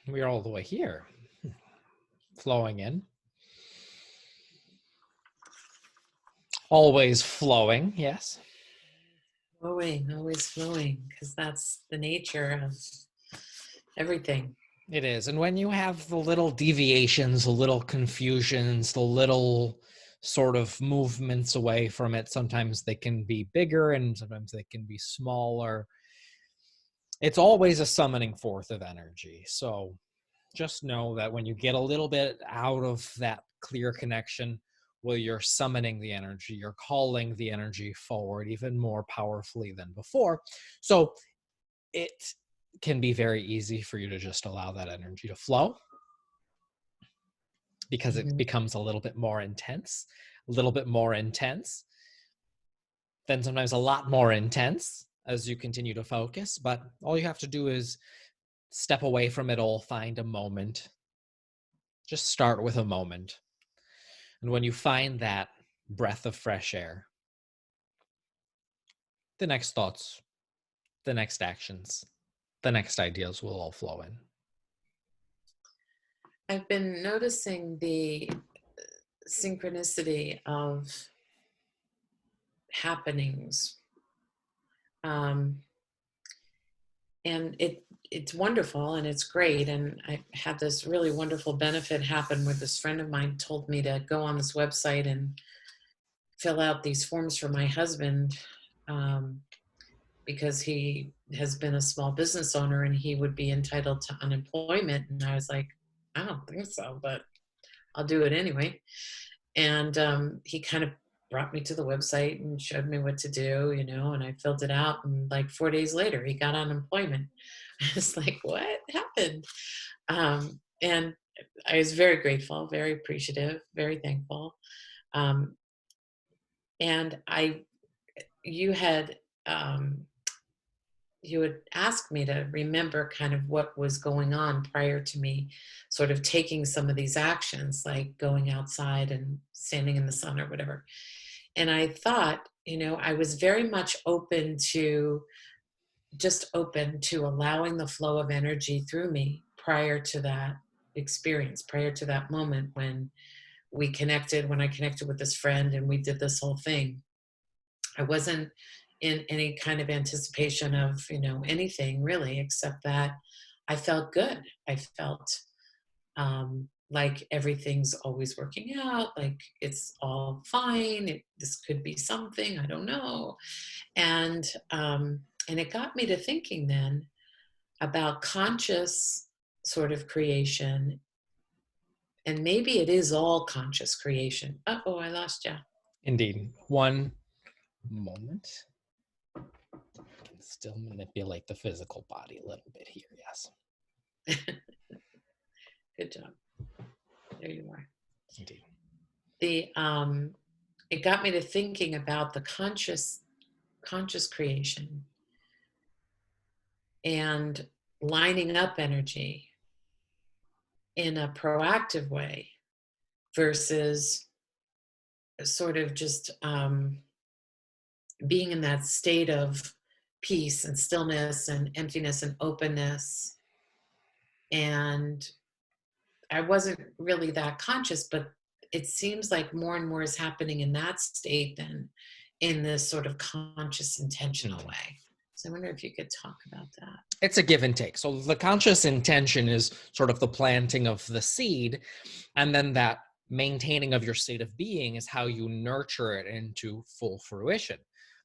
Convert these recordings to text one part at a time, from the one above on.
We are all the way here. Flowing in. Always flowing, yes. Flowing, always flowing, because that's the nature of everything. It is. And when you have the little deviations, the little confusions, the little sort of movements away from it, sometimes they can be bigger and sometimes they can be smaller. It's always a summoning forth of energy. So just know that when you get a little bit out of that clear connection, well, you're summoning the energy, you're calling the energy forward even more powerfully than before. So it can be very easy for you to just allow that energy to flow because it Mhm. becomes a little bit more intense, then sometimes a lot more intense as you continue to focus. But all you have to do is step away from it all, find a moment. Just start with a moment. And when you find that breath of fresh air, the next thoughts, the next actions, the next ideas will all flow in. I've been noticing the synchronicity of happenings, um, and it's wonderful and it's great. And I had this really wonderful benefit happen where this friend of mine told me to go on this website and fill out these forms for my husband, um, because he has been a small business owner and he would be entitled to unemployment. And I was like, I don't think so, but I'll do it anyway. And he kind of brought me to the website and showed me what to do, and I filled it out. And like 4 days later, he got unemployment. I was like, what happened? And I was very grateful, very appreciative, very thankful. Um, and you had, um, you had asked me to remember kind of what was going on prior to me sort of taking some of these actions, like going outside and standing in the sun or whatever. And I thought, I was very much open to allowing the flow of energy through me prior to that experience, prior to that moment when when I connected with this friend and we did this whole thing. I wasn't in any kind of anticipation of, anything really, except that I felt good. I felt like everything's always working out, like it's all fine. This could be something, I don't know. And and it got me to thinking then about conscious sort of creation, and maybe it is all conscious creation. Oh, I lost you. Indeed. One moment. I can still manipulate the physical body a little bit here, yes. Good job. There you are. Indeed. The It got me to thinking about the conscious creation and lining up energy in a proactive way versus sort of just being in that state of peace and stillness and emptiness and openness. And I wasn't really that conscious, but it seems like more and more is happening in that state than in this sort of conscious, intentional way. So I wonder if you could talk about that. It's a give and take. So the conscious intention is sort of the planting of the seed, and then that maintaining of your state of being is how you nurture it into full fruition.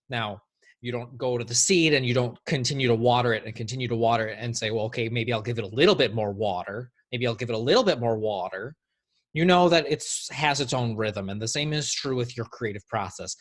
Now, you don't go to the seed and you don't continue to water it and continue to water it and say, well, okay, maybe I'll give it a little bit more water. Maybe I'll give it a little bit more water. You know that it has its own rhythm. And the same is true with your creative process.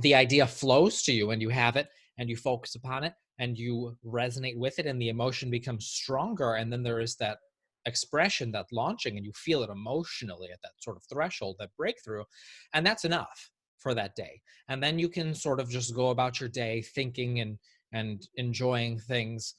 The idea flows to you and you have it and you focus upon it and you resonate with it and the emotion becomes stronger. And then there is that expression, that launching, and you feel it emotionally at that sort of threshold, that breakthrough. And that's enough for that day. And then you can sort of just go about your day thinking and enjoying things,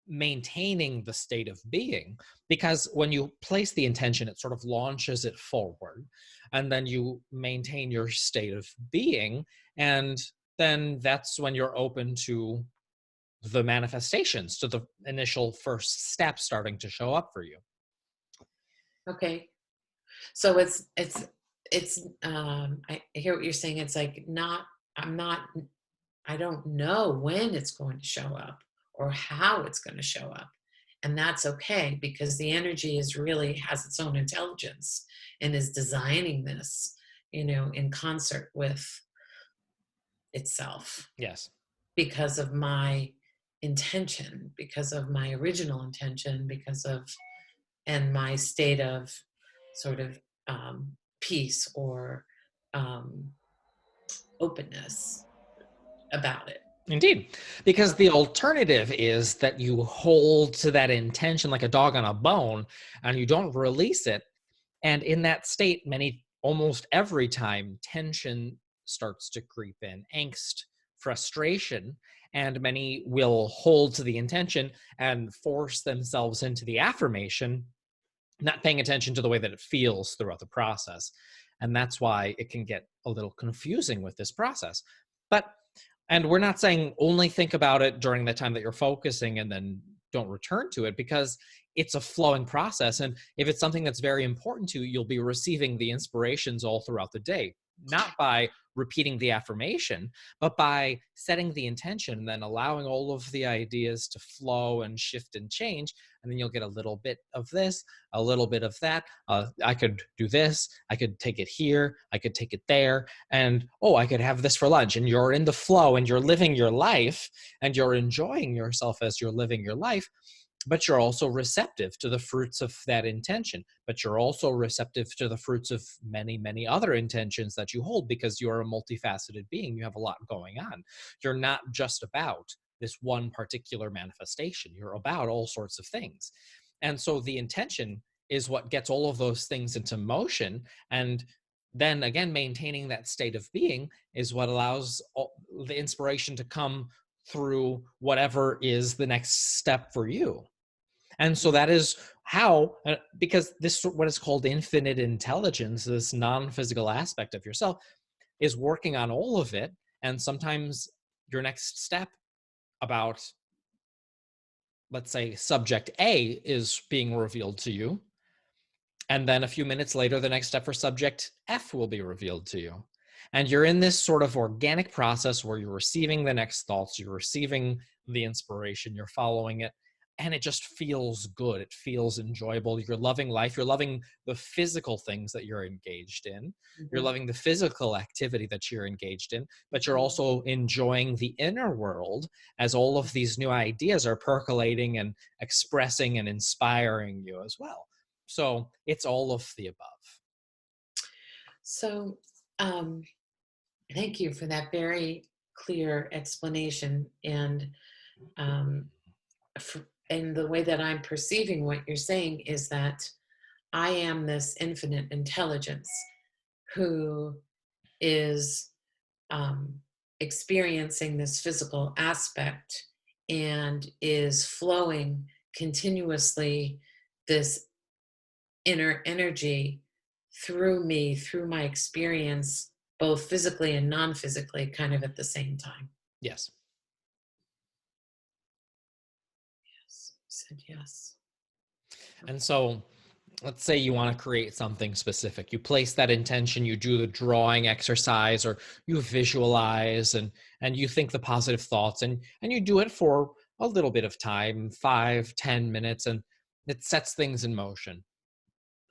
maintaining the state of being, because when you place the intention, it sort of launches it forward, and then you maintain your state of being, and then that's when you're open to the manifestations, to the initial first step starting to show up for you. Okay. So I hear what you're saying. It's like I'm not, I don't know when it's going to show up or how it's going to show up. And that's okay, because the energy is really has its own intelligence and is designing this, in concert with itself, Yes. because of my intention, because of my original intention, and my state of sort of peace or um, openness about it. Indeed. Because the Okay. alternative is that you hold to that intention like a dog on a bone and you don't release it. And in that state, almost every time, tension starts to creep in, angst, frustration, and many will hold to the intention and force themselves into the affirmation, not paying attention to the way that it feels throughout the process. And that's why it can get a little confusing with this process. But and we're not saying only think about it during the time that you're focusing and then don't return to it, because it's a flowing process. And if it's something that's very important to you, you'll be receiving the inspirations all throughout the day, not by repeating the affirmation, but by setting the intention and then allowing all of the ideas to flow and shift and change. And then you'll get a little bit of this, a little bit of that. I could do this. I could take it here. I could take it there. And oh, I could have this for lunch. And you're in the flow and you're living your life and you're enjoying yourself as you're living your life. But you're also receptive to the fruits of that intention. But you're also receptive to the fruits of many, many other intentions that you hold, because you're a multifaceted being. You have a lot going on. You're not just about this one particular manifestation, you're about all sorts of things. And so the intention is what gets all of those things into motion. And then again, maintaining that state of being is what allows the inspiration to come through whatever is the next step for you. And so that is how, because this, what is called infinite intelligence, this non-physical aspect of yourself, is working on all of it. And sometimes your next step about, let's say, subject A is being revealed to you. And then a few minutes later, the next step for subject F will be revealed to you. And you're in this sort of organic process where you're receiving the next thoughts, you're receiving the inspiration, you're following it, and it just feels good. It feels enjoyable. You're loving life. You're loving the physical things that you're engaged in. You're Mhm. loving the physical activity that you're engaged in, but you're Mhm. also enjoying the inner world as all of these new ideas are percolating and expressing and inspiring you as well. So it's all of the above. So, um, thank you for that very clear explanation. Um, and the way that I'm perceiving what you're saying is that I am this infinite intelligence who is um, experiencing this physical aspect and is flowing continuously this inner energy through me, through my experience, both physically and non physically, kind of at the same time. Yes. Yes, you said yes. And so let's say you want to create something specific. You place that intention, you do the drawing exercise, or you visualize and you think the positive thoughts, and you do it for a little bit of time, 5, 10 minutes, and it sets things in motion.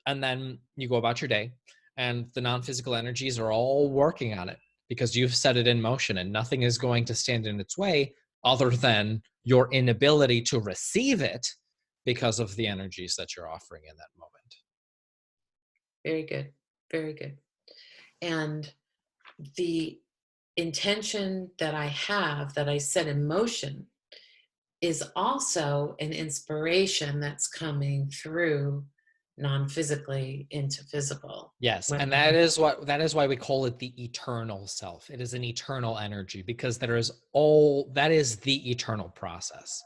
And then you go about your day, and the non-physical energies are all working on it because you've set it in motion, and nothing is going to stand in its way other than your inability to receive it because of the energies that you're offering in that moment. Very good. Very good. And the intention that I have, that I set in motion, is also an inspiration that's coming through non-physically into physical. Yes, When and that is why we call it the eternal self. It is an eternal energy because that is the eternal process.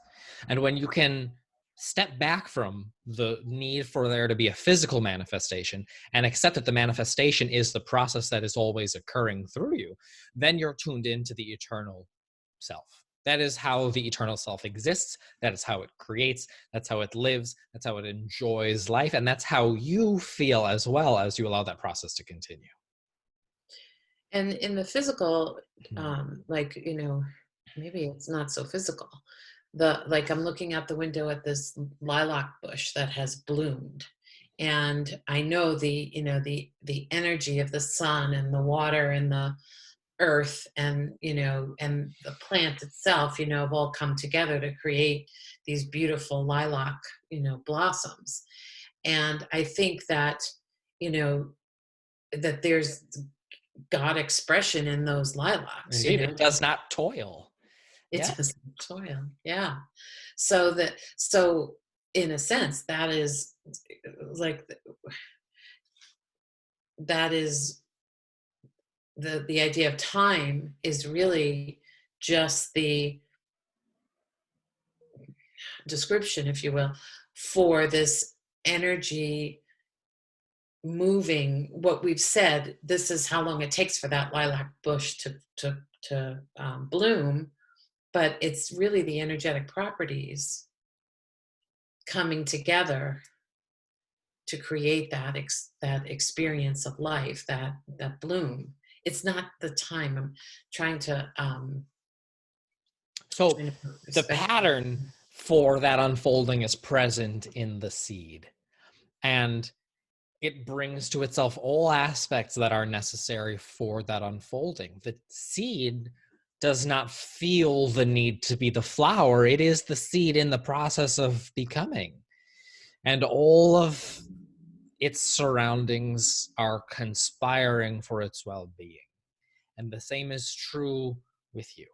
And when you can step back from the need for there to be a physical manifestation and accept that the manifestation is the process that is always occurring through you, then you're tuned into the eternal self. That is how the eternal self exists. That is how it creates. That's how it lives. That's how it enjoys life. And that's how you feel as well as you allow that process to continue. And in the physical, Mhm. like, maybe it's not so physical. Like I'm looking out the window at this lilac bush that has bloomed. And I know the energy of the sun and the water and the earth and and the plant itself have all come together to create these beautiful lilac blossoms. And I think that you know that there's God expression in those lilacs. Indeed, it does not toil. It Yeah. doesn't soil, yeah. So in a sense that is like that is the idea of time is really just the description, if you will, for this energy moving. What we've said, this is how long it takes for that lilac bush to bloom, but it's really the energetic properties coming together to create that experience of life, that bloom. It's not the time. I'm trying to So put the perspective. pattern for that unfolding is present in the seed. And it brings to itself all aspects that are necessary for that unfolding. The seed does not feel the need to be the flower. It is the seed in the process of becoming. And all of its surroundings are conspiring for its well being. And the same is true with you,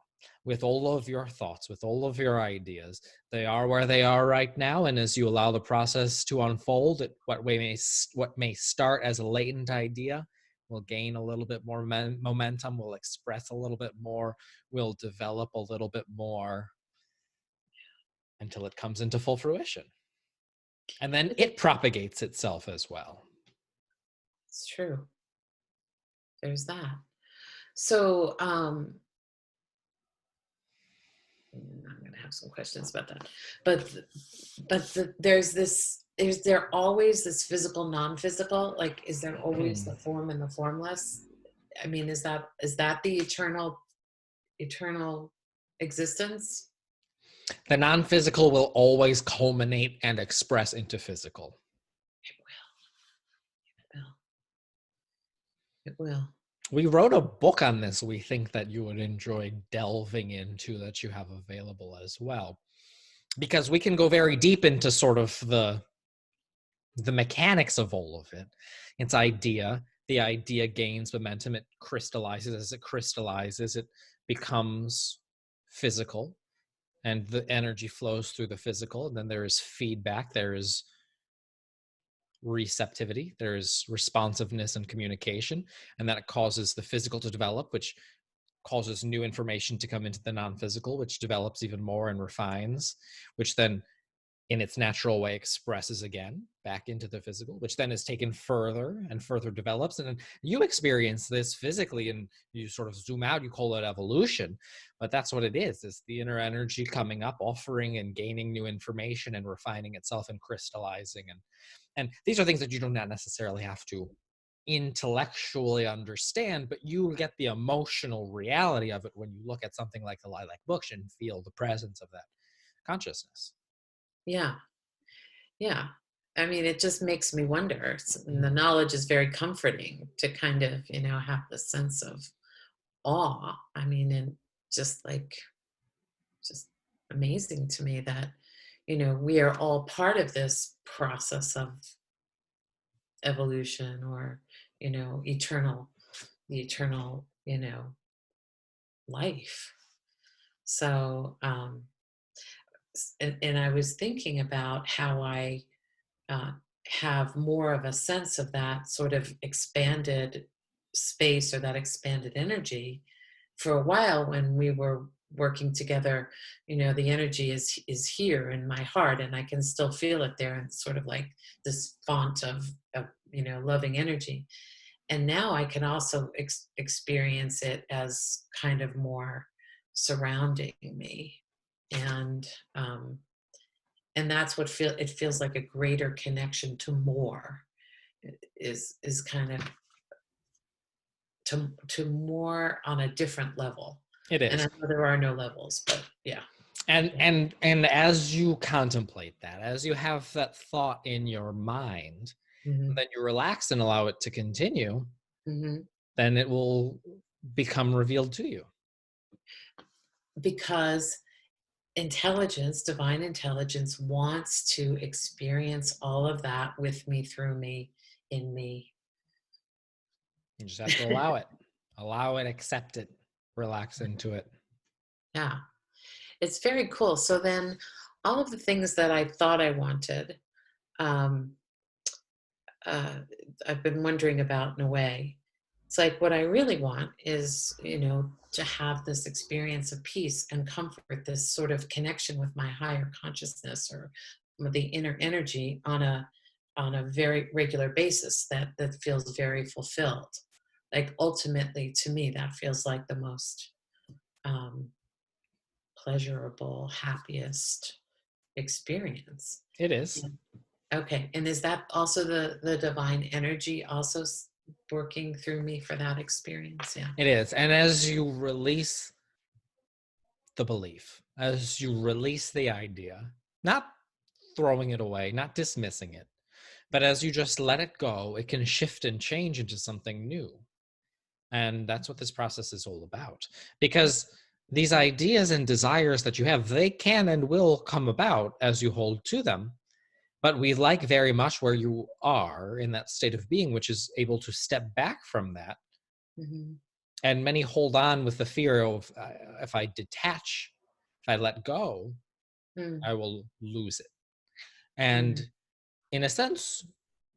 with all of your thoughts, with all of your ideas. They are where they are right now. And as you allow the process to unfold, what may start as a latent idea will gain a little bit more momentum, will express a little bit more, will develop a little bit more until it comes into full fruition. And then It's it propagates itself as well. true. There's that. So I'm going to have some questions about that. But there's this. Is there always this physical, non-physical? Like, is there always the form and the formless? I mean, is that the eternal existence? The non physical will always culminate and express into physical. It will. It will. We wrote a book on this we think that you would enjoy delving into, that you have available as well, because we can go very deep into sort of the mechanics of all of it. Its idea, the idea gains momentum, it crystallizes. As it crystallizes, it becomes physical, and the energy flows through the physical, and then there is feedback, there is receptivity, there's responsiveness and communication, and that causes the physical to develop, which causes new information to come into the non-physical, which develops even more and refines, which then in its natural way expresses again back into the physical, which then is taken further and further develops. And you experience this physically, and you sort of zoom out, you call it evolution, but that's what it is the inner energy coming up, offering and gaining new information and refining itself and crystallizing. And these are things that you do not necessarily have to intellectually understand, but you get the emotional reality of it when you look at something like the lilac bush and feel the presence of that consciousness. Yeah. Yeah. I mean, it just makes me wonder. And the Mhm. knowledge is very comforting to kind of, have the sense of awe. I mean, and just like, just amazing to me that, we are all part of this process of evolution or, the eternal, life. So, and I was thinking about how I uh, have more of a sense of that sort of expanded space or that expanded energy. For a while when we were working together, the energy is here in my heart and I can still feel it there, and sort of like this font of loving energy. And now I can also experience it as kind of more surrounding me, and that's what it feels like a greater connection to more, is kind of to more on a different level. It And I is. know there are no levels, but yeah. And as you contemplate that, as you have that thought in your mind, Hmm. and then you relax and allow it to continue, Hmm. then it will become revealed to you. Because divine intelligence wants to experience all of that with me, through me, in me. You just have to allow it. Allow it, accept it, relax into it. Yeah, it's very cool. So then all of the things that I thought I wanted, um, uh, I've been wondering about in a way. It's like what I really want is, to have this experience of peace and comfort, this sort of connection with my higher consciousness, or with the inner energy, on a very regular basis, that feels very fulfilled. Like ultimately, to me, that feels like the most um, pleasurable, happiest experience. It is. Okay, and is that also the divine energy also working through me for that experience? Yeah. It is. And as you release the belief, as you release the idea, not throwing it away, not dismissing it, but as you just let it go, it can shift and change into something new. And that's what this process is all about. Because these ideas and desires that you have, they can and will come about as you hold to them. But we like very much where you are in that state of being, which is able to step back from that. Hmm. And many hold on with the fear of if I detach, if I let go, Mm. I will lose it. And Mm. in a sense,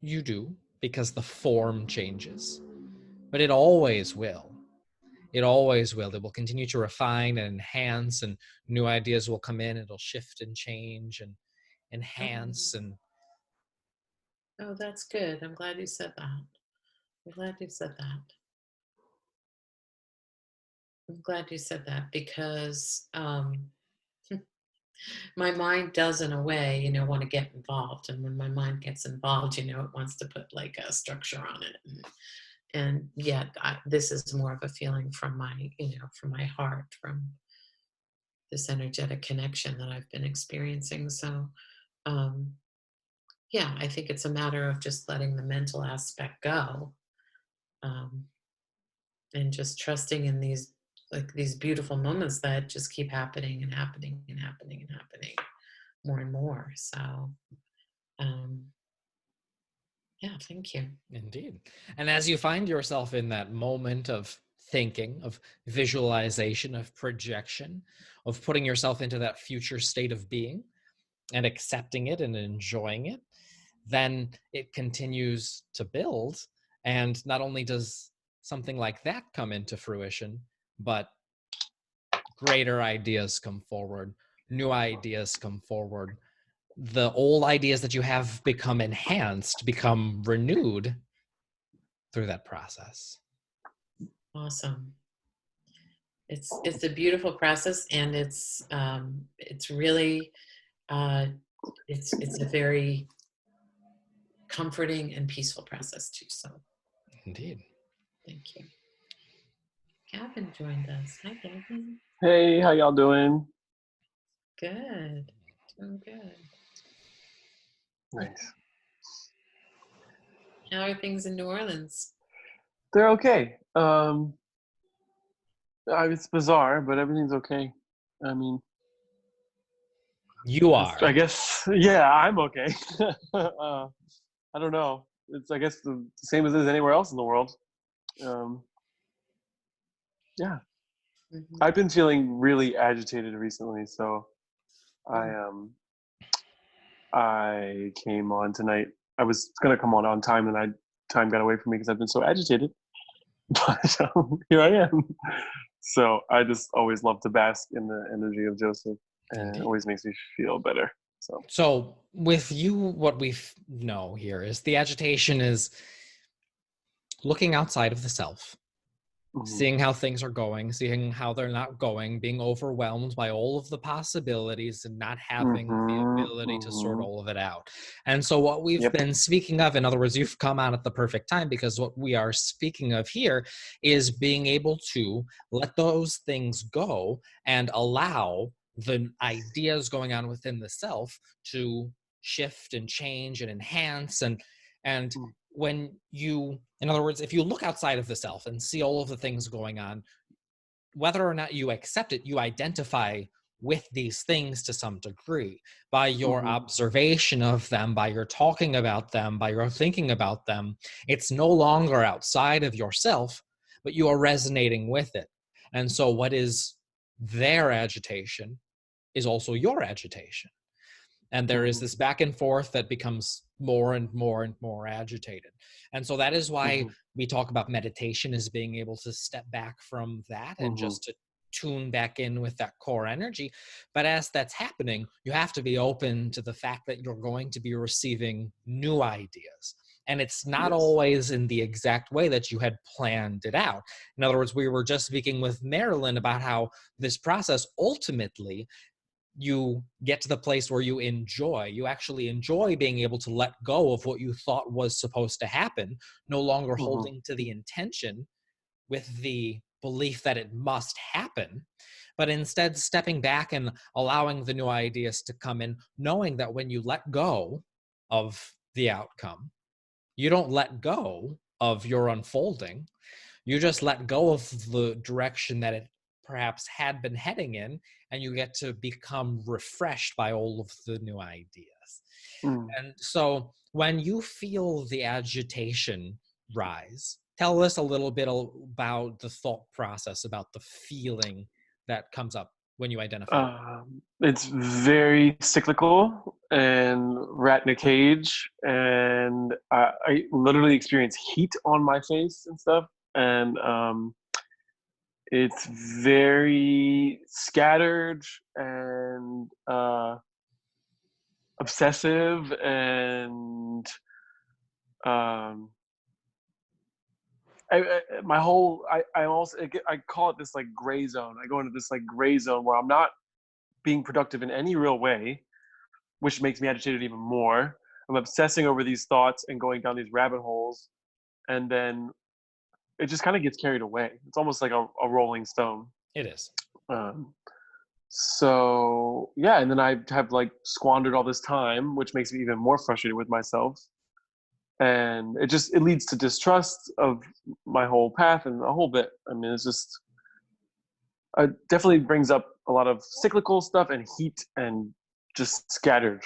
you do, because the form changes, but it always will. It always will. It will continue to refine and enhance, and new ideas will come in. It'll shift and change and Oh, enhance. And oh, that's good. I'm glad you said that. I'm glad you said that. I'm glad you said that, because my mind does, in a way, want to get involved. And when my mind gets involved, it wants to put like a structure on it. And yet, this is more of a feeling from my heart, from this energetic connection that I've been experiencing. So, um, yeah, I think it's a matter of just letting the mental aspect go, um, and just trusting in these beautiful moments that just keep happening and happening and happening and happening more and more. So, um, yeah, thank you. indeed. And as you find yourself in that moment of thinking, of visualization, of projection, of putting yourself into that future state of being and accepting it and enjoying it, then it continues to build. And not only does something like that come into fruition, but greater ideas come forward, new ideas come forward. The old ideas that you have become enhanced, become renewed through that process. Awesome. It's a beautiful process, and it's really uh, it's a very comforting and peaceful process too. So Indeed. thank you. Gavin joined us. Hi, Gavin. Hey, how y'all doing? Good. Doing good. Nice. How are things in New Orleans? They're okay. It's bizarre, but everything's okay. I mean, You are. I guess, yeah, I'm okay. I don't know. It's, I guess, the same as it is anywhere else in the world. Um, yeah, Mm-hmm. I've been feeling really agitated recently, so I Mm. I came on tonight. I was gonna come on time, and time got away from me because I've been so agitated. But here I am. So I just always love to bask in the energy of Joseph, and it Indeed. always makes me feel better. So with you, what we know here is the agitation is looking outside of the self, Mhm. seeing how things are going, seeing how they're not going, being overwhelmed by all of the possibilities and not having the Mhm. ability to sort Mhm. all of it out. And so, what we've Yep. been speaking of, in other words, you've come out at the perfect time, because what we are speaking of here is being able to let those things go and allow the ideas going on within the self to shift and change and enhance. And Mm. when you, in other words, if you look outside of the self and see all of the things going on, whether or not you accept it, you identify with these things to some degree by your Mhm. observation of them, by your talking about them, by your thinking about them. It's no longer outside of yourself, but you are resonating with it. And so what is their agitation is also your agitation. And there is Mhm. this back and forth that becomes more and more and more agitated. And so that is why Mhm. we talk about meditation as being able to step back from that and Mhm. just to tune back in with that core energy. But as that's happening, you have to be open to the fact that you're going to be receiving new ideas. And it's not Yes. always in the exact way that you had planned it out. In other words, we were just speaking with Marilyn about how this process ultimately, you get to the place where you actually enjoy being able to let go of what you thought was supposed to happen, no longer Mhm. holding to the intention with the belief that it must happen, but instead stepping back and allowing the new ideas to come in, knowing that when you let go of the outcome, you don't let go of your unfolding. You just let go of the direction that it perhaps had been heading in, and you get to become refreshed by all of the new ideas. Mm. And so when you feel the agitation rise, tell us a little bit about the thought process, about the feeling that comes up when you identify it. It's very cyclical and rat in a cage, and I literally experience heat on my face and stuff, and it's very scattered and obsessive, and um, my whole I also I call it this like gray zone. I go into this like gray zone where I'm not being productive in any real way, which makes me agitated even more. I'm obsessing over these thoughts and going down these rabbit holes, and then it just kind of gets carried away. It's almost like a rolling stone. It is. Um, so yeah, and then I have like squandered all this time, which makes me even more frustrated with myself, and it leads to distrust of my whole path and a whole bit. I mean, it's just it definitely brings up a lot of cyclical stuff and heat and just scatteredness.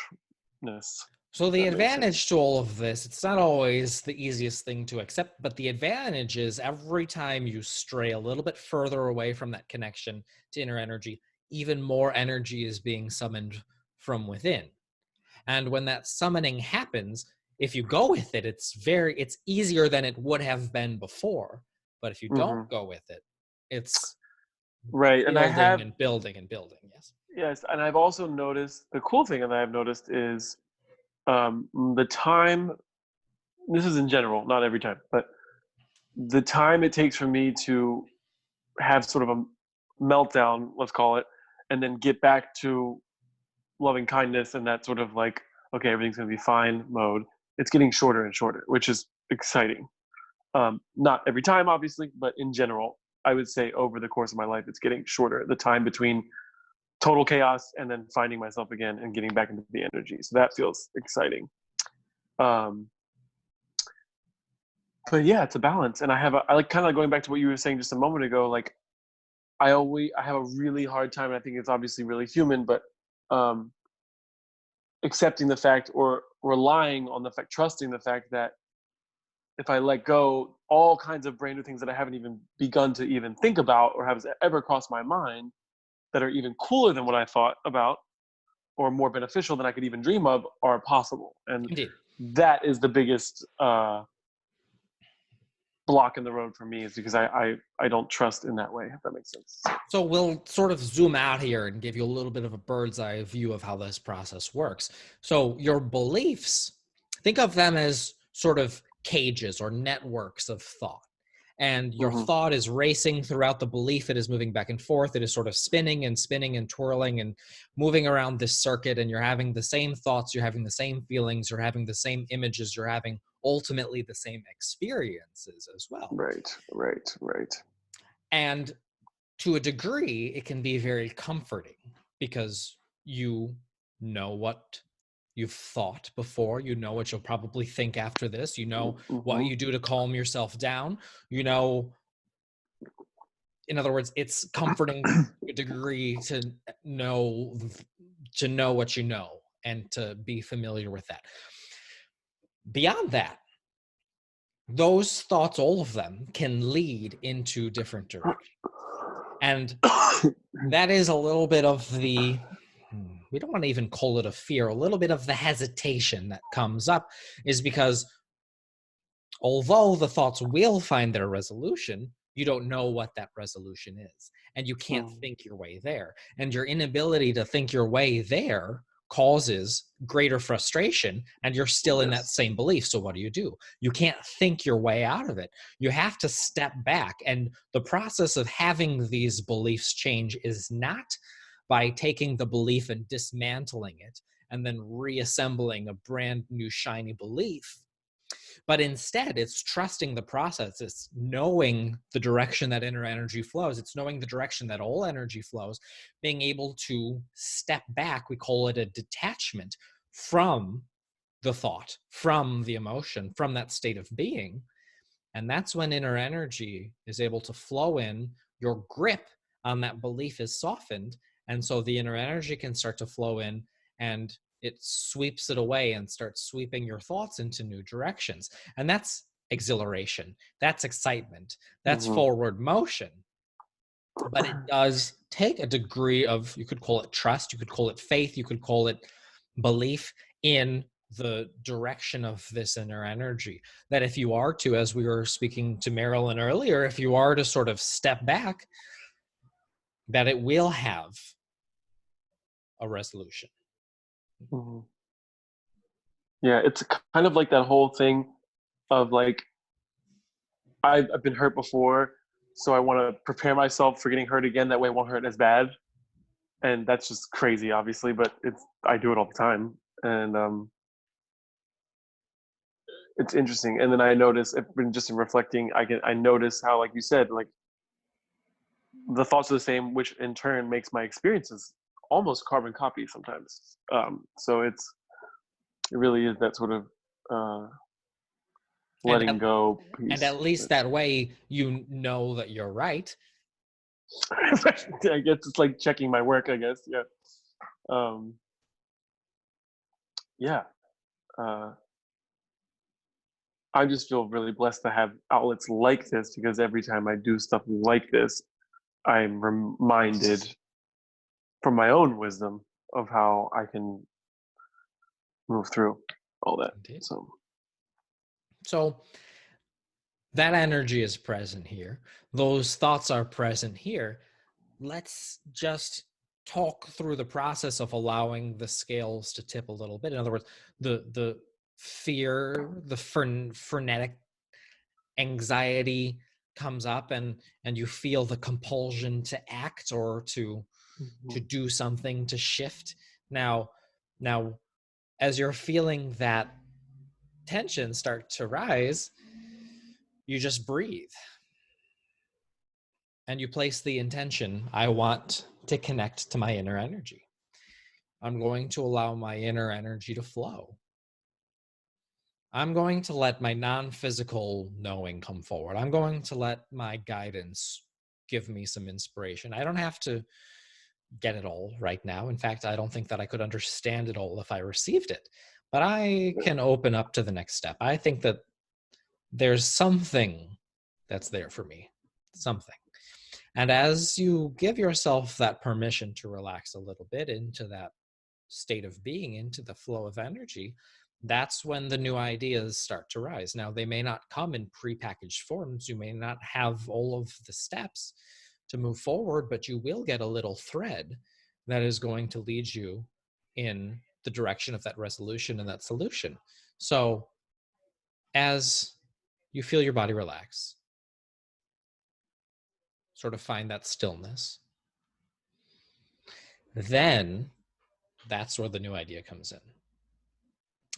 So If the that makes sense. advantage to all of this, it's not always the easiest thing to accept, but the advantage is every time you stray a little bit further away from that connection to inner energy, even more energy is being summoned from within. And when that summoning happens, if you go with it, it's easier than it would have been before. But if you don't Hmm. go with it, it's Right, and I building have and building and building. Yes. yes, and I've also noticed the cool thing that I've noticed is the time. This is in general, not every time, but the time it takes for me to have sort of a meltdown, let's call it, and then get back to loving kindness and that sort of like, okay, everything's gonna be fine mode. It's getting shorter and shorter, which is exciting. Not every time, obviously, but in general, I would say over the course of my life, it's getting shorter. The time between total chaos and then finding myself again and getting back into the energy. So that feels exciting. Um, but yeah, it's a balance. And I like kind of going back to what you were saying just a moment ago. Like I have a really hard time, and I think it's obviously really human, but um, accepting the fact or relying on the fact, trusting the fact that if I let go, all kinds of brand new things that I haven't even begun to even think about or have ever crossed my mind that are even cooler than what I thought about or more beneficial than I could even dream of are possible. And Indeed. that is the biggest block in the road for me is because I don't trust in that way, if that makes sense. So we'll sort of zoom out here and give you a little bit of a bird's eye view of how this process works. So your beliefs, think of them as sort of cages or networks of thought. and your Mm-hmm. thought is racing throughout the belief. It is moving back and forth. It is sort of spinning and spinning and twirling and moving around this circuit, and you're having the same thoughts, you're having the same feelings, you're having the same images, you're having ultimately the same experiences as well. Right. And to a degree, it can be very comforting because you know what you've thought before, you know what you'll probably think after this, you know what Mm-hmm. you do to calm yourself down, you know, in other words, it's comforting to a degree know to know what you know and to be familiar with that. Beyond that, those thoughts, all of them, can lead into different directions. And that is a little bit of the, we don't want to even call it a fear, a little bit of the hesitation that comes up is because although the thoughts will find their resolution, you don't know what that resolution is. And you can't think your way there. And your inability to think your way there causes greater frustration, and you're still in that Yes. same belief. So what do? You can't think your way out of it. You have to step back. And the process of having these beliefs change is not by taking the belief and dismantling it and then reassembling a brand new shiny belief. But instead, it's trusting the process. It's knowing the direction that inner energy flows. It's knowing the direction that all energy flows, being able to step back. We call it a detachment from the thought, from the emotion, from that state of being. And that's when inner energy is able to flow in. Your grip on that belief is softened. And so the inner energy can start to flow in, and it sweeps it away and starts sweeping your thoughts into new directions. And that's exhilaration. That's excitement. That's Mm-hmm. forward motion. But it does take a degree of, you could call it trust, you could call it faith, you could call it belief in the direction of this inner energy. That if you are to, as we were speaking to Marilyn earlier, if you are to sort of step back, that it will have a resolution. Mm-hmm. Yeah, it's kind of like that whole thing of like, I've been hurt before, so I want to prepare myself for getting hurt again. That way, it won't hurt as bad. And that's just crazy, obviously, but I do it all the time, and it's interesting. And then I notice, just in reflecting, I notice how, like you said, like the thoughts are the same, which in turn makes my experiences almost carbon copy sometimes. So it really is that sort of And letting at, go and piece. at least that way, you know that you're right. I guess it's like checking my work, I guess. Yeah. Um, yeah. Uh, I just feel really blessed to have outlets like this, because every time I do stuff like this, I'm reminded from my own wisdom of how I can move through all that. Indeed. So that energy is present here. Those thoughts are present here. Let's just talk through the process of allowing the scales to tip a little bit. In other words, the fear, the frenetic anxiety comes up, and you feel the compulsion to act or to Mhm. do something to shift. Now as you're feeling that tension start to rise, you just breathe and you place the intention, I want to connect to my inner energy. I'm going to allow my inner energy to flow. I'm going to let my non-physical knowing come forward. I'm going to let my guidance give me some inspiration. I don't have to get it all right now. In fact, I don't think that I could understand it all if I received it. But I can open up to the next step. I think that there's something that's there for me. Something. And as you give yourself that permission to relax a little bit into that state of being, into the flow of energy, that's when the new ideas start to rise. Now, they may not come in prepackaged forms. You may not have all of the steps to move forward, but you will get a little thread that is going to lead you in the direction of that resolution and that solution. So as you feel your body relax, sort of find that stillness. Then that's where the new idea comes in.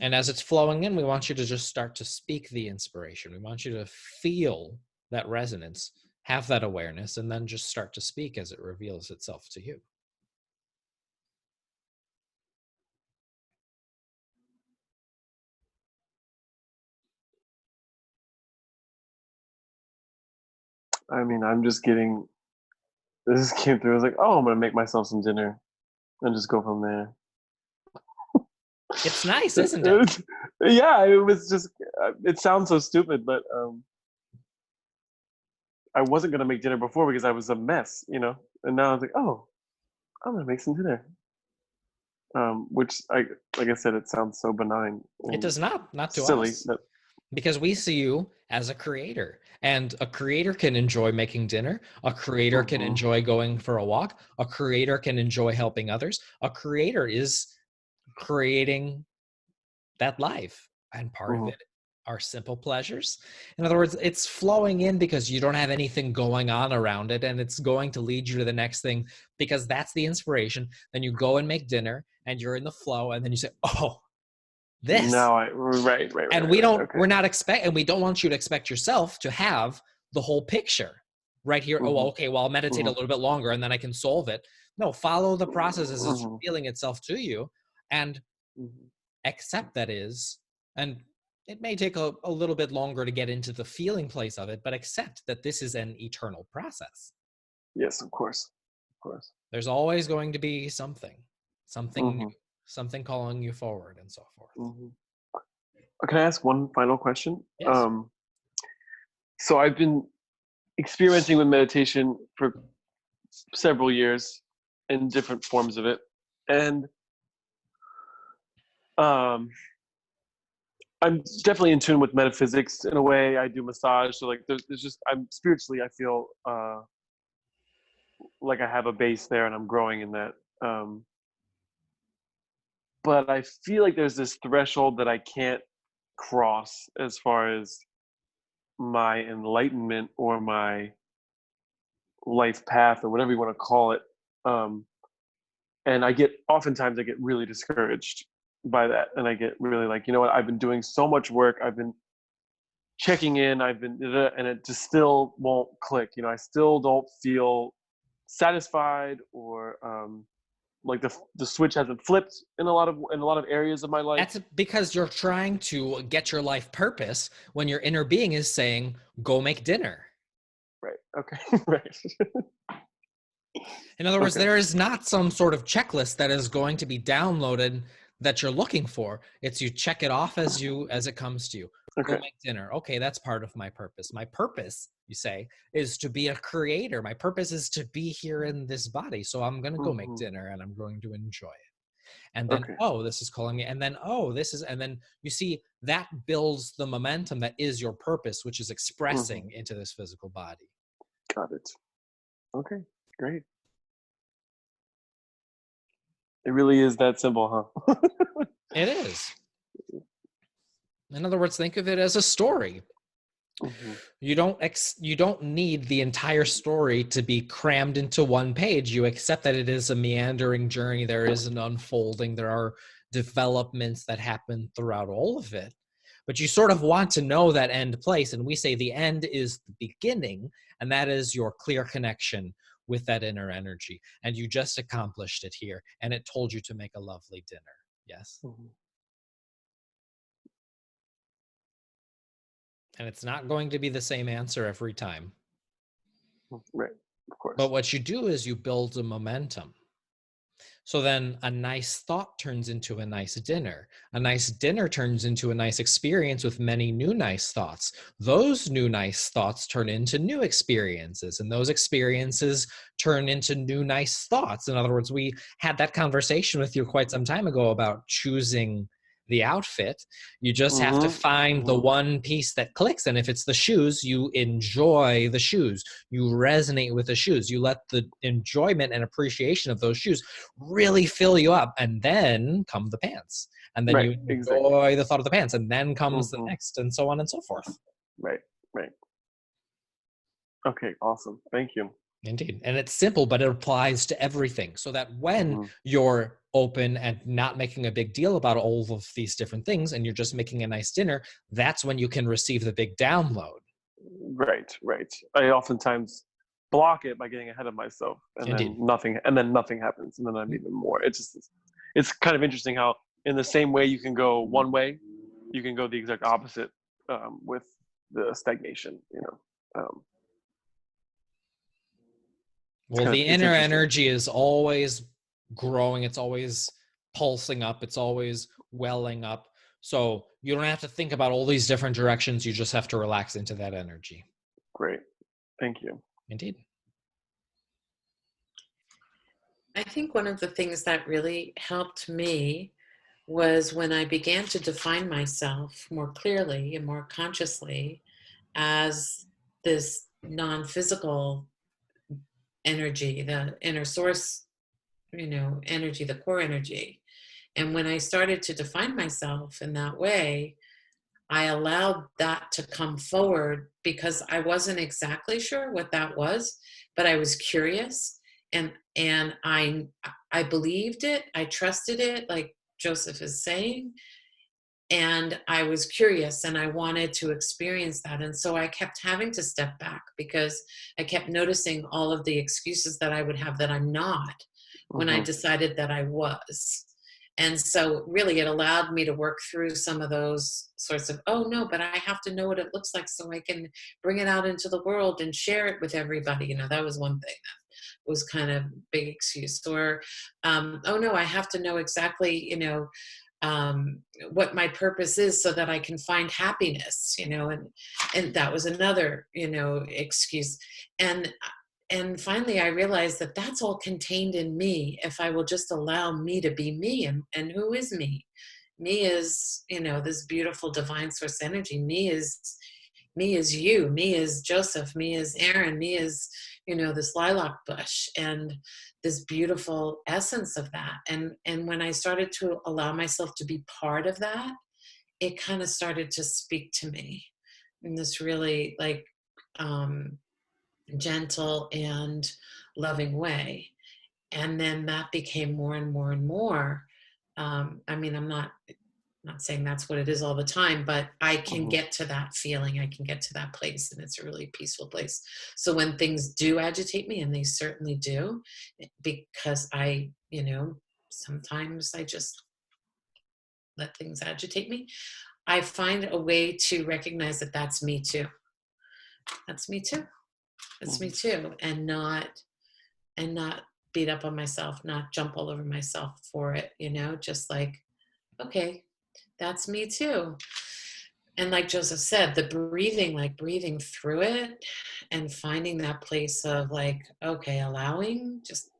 And as it's flowing in, we want you to just start to speak the inspiration. We want you to feel that resonance, have that awareness, and then just start to speak as it reveals itself to you. I mean, I'm just getting, this came through. I was like, oh, I'm going to make myself some dinner and just go from there. It's nice, isn't it? Yeah, it was just, it sounds so stupid, but I wasn't going to make dinner before because I was a mess, you know? And now I was like, oh, I'm going to make some dinner. Which, like I said, it sounds so benign. It does not to silly. us. Because we see you as a creator, and a creator can enjoy making dinner. A creator can enjoy going for a walk. A creator can enjoy helping others. A creator is creating that life, and part of it are simple pleasures. In other words, it's flowing in because you don't have anything going on around it, and it's going to lead you to the next thing because that's the inspiration. Then you go and make dinner and you're in the flow, and then you say, oh, this. No, right. And we don't, we're not and we don't want you to expect yourself to have the whole picture right here. Oh, okay, well, I'll meditate a little bit longer and then I can solve it. No, follow the process as it's revealing itself to you, and accept that is, and it may take a little bit longer to get into the feeling place of it, but accept that this is an eternal process. Yes, of course. There's always going to be something new, something calling you forward, and so forth. Can I ask one final question? Yes. So I've been experimenting with meditation for several years in different forms of it, and I'm definitely in tune with metaphysics in a way. I do massage, so like there's just, I'm spiritually, I feel like I have a base there and I'm growing in that. But I feel like there's this threshold that I can't cross as far as my enlightenment or my life path or whatever you want to call it. And oftentimes I get really discouraged by that. And I get really like, you know what, I've been doing so much work. I've been checking in, and it just still won't click. You know, I still don't feel satisfied, or like the switch hasn't flipped in a lot of areas of my life. That's because you're trying to get your life purpose when your inner being is saying, go make dinner. Right. Okay. Right. In other words, there is not some sort of checklist that is going to be downloaded that you're looking for. It's you check it off as it comes to you. Okay. Go make dinner. Okay, that's part of my purpose. My purpose, you say, is to be a creator. My purpose is to be here in this body. So I'm going to go make dinner and I'm going to enjoy it. And then, oh, this is calling me. And then, oh, this is, and then you see that builds the momentum that is your purpose, which is expressing into this physical body. Got it. Okay, great. It really is that simple, huh? It is. In other words, think of it as a story. You don't need the entire story to be crammed into one page. You accept that it is a meandering journey. There is an unfolding. There are developments that happen throughout all of it. But you sort of want to know that end place. And we say the end is the beginning, and that is your clear connection with that inner energy. And you just accomplished it here. And it told you to make a lovely dinner. Yes. And it's not going to be the same answer every time. Right, of course. But what you do is you build a momentum. So then a nice thought turns into a nice dinner. A nice dinner turns into a nice experience with many new nice thoughts. Those new nice thoughts turn into new experiences, and those experiences turn into new nice thoughts. In other words, we had that conversation with you quite some time ago about choosing the outfit. You just have to find the one piece that clicks. And if it's the shoes, you enjoy the shoes. You resonate with the shoes. You let the enjoyment and appreciation of those shoes really fill you up. And then come the pants. And then you enjoy the thought of the pants. And then comes the next, and so on and so forth. Right. Okay, awesome. Thank you. Indeed. And it's simple, but it applies to everything. So that when Hmm. you're open and not making a big deal about all of these different things and you're just making a nice dinner, that's when you can receive the big download. Right, right. I oftentimes block it by getting ahead of myself, Indeed. and then nothing happens, and then I'm even more. It's kind of interesting how in the same way you can go one way, you can go the exact opposite with the stagnation. Well, the It's inner interesting. energy is always growing, it's always pulsing up, it's always welling up. So you don't have to think about all these different directions. You just have to relax into that energy. Great, thank you. Indeed. I think one of the things that really helped me was when I began to define myself more clearly and more consciously as this non-physical energy, the inner source, energy, the core energy. And when I started to define myself in that way, I allowed that to come forward because I wasn't exactly sure what that was, but I was curious, and I believed it, I trusted it, like Joseph is saying, and I was curious and I wanted to experience that. And so I kept having to step back because I kept noticing all of the excuses that I would have that I'm not when I Hmm. decided that I was. And so really it allowed me to work through some of those sorts of, oh no, but I have to know what it looks like so I can bring it out into the world and share it with everybody. That was one thing that was kind of big excuse. Or, oh no, I have to know exactly, what my purpose is so that I can find happiness, and that was another, excuse. And and finally I realized that that's all contained in me if I will just allow me to be me. And who is me? Me is, this beautiful divine source energy. Me is you, me is Joseph, me is Aaron, me is, this lilac bush, and this beautiful essence of that. And when I started to allow myself to be part of that, it kind of started to speak to me in this really like gentle and loving way. And then that became more and more and more. I'm not saying that's what it is all the time, but I can Hmm. get to that feeling. I can get to that place, and it's a really peaceful place. So when things do agitate me, and they certainly do, because sometimes I just let things agitate me, I find a way to recognize that that's me too. That's me too. That's me Hmm. too. And not beat up on myself, not jump all over myself for it, just like, okay, that's me too. And like Joseph said, the breathing, like breathing through it and finding that place of like, okay, allowing, just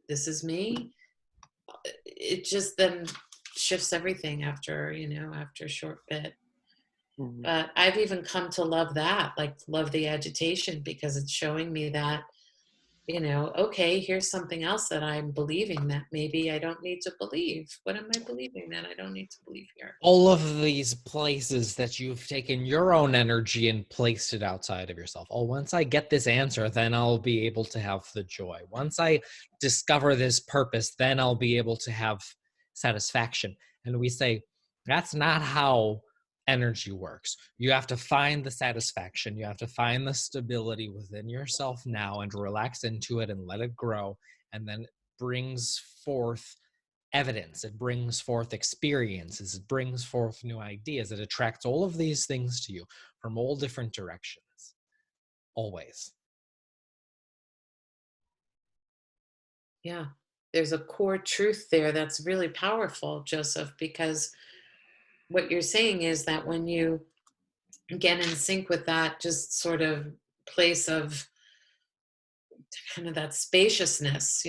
this is me. It just then shifts everything after a short bit. Hmm. But I've even come to love that, like love the agitation, because it's showing me that, okay, here's something else that I'm believing that maybe I don't need to believe. What am I believing that I don't need to believe here? All of these places that you've taken your own energy and placed it outside of yourself. Oh, once I get this answer, then I'll be able to have the joy. Once I discover this purpose, then I'll be able to have satisfaction. And we say, that's not how energy works. You have to find the satisfaction. You have to find the stability within yourself now and relax into it and let it grow. And then it brings forth evidence, it brings forth experiences, it brings forth new ideas, it attracts all of these things to you from all different directions, always. Yeah. There's a core truth there that's really powerful, Joseph, because what you're saying is that when you get in sync with that just sort of place of kind of that spaciousness,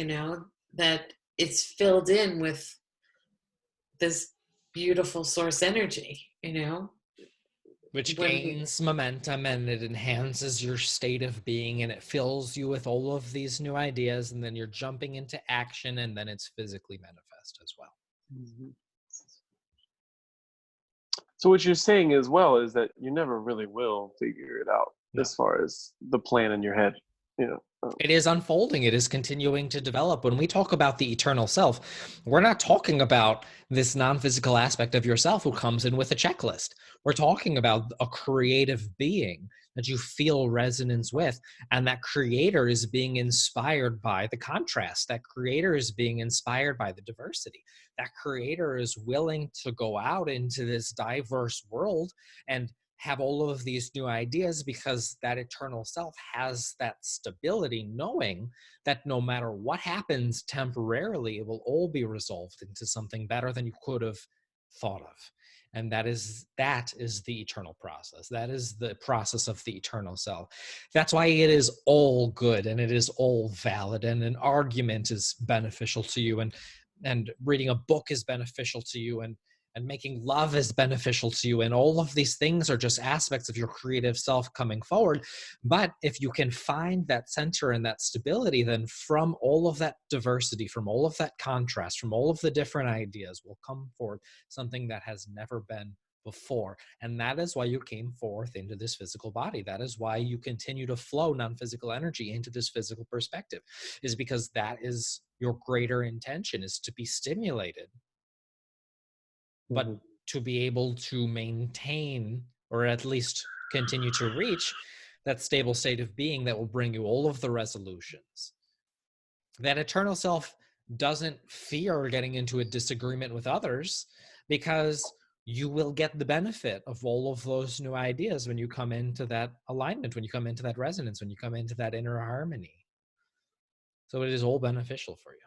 that it's filled in with this beautiful source energy, Which when we, gains momentum and it enhances your state of being and it fills you with all of these new ideas, and then you're jumping into action and then it's physically manifest as well. Hmm. So what you're saying as well is that you never really will figure it out No. as far as the plan in your head. It is unfolding. It is continuing to develop. When we talk about the eternal self, we're not talking about this non-physical aspect of yourself who comes in with a checklist. We're talking about a creative being that you feel resonance with. And that creator is being inspired by the contrast. That creator is being inspired by the diversity. That creator is willing to go out into this diverse world and have all of these new ideas, because that eternal self has that stability, knowing that no matter what happens temporarily, it will all be resolved into something better than you could have thought of. And that is the eternal process. That is the process of the eternal self. That's why it is all good and it is all valid, and an argument is beneficial to you, and reading a book is beneficial to you, and making love is beneficial to you. And all of these things are just aspects of your creative self coming forward. But if you can find that center and that stability, then from all of that diversity, from all of that contrast, from all of the different ideas will come forth something that has never been before. And that is why you came forth into this physical body. That is why you continue to flow non-physical energy into this physical perspective, is because that is your greater intention, is to be stimulated, but to be able to maintain, or at least continue to reach, that stable state of being that will bring you all of the resolutions. That eternal self doesn't fear getting into a disagreement with others, because you will get the benefit of all of those new ideas when you come into that alignment, when you come into that resonance, when you come into that inner harmony. So it is all beneficial for you.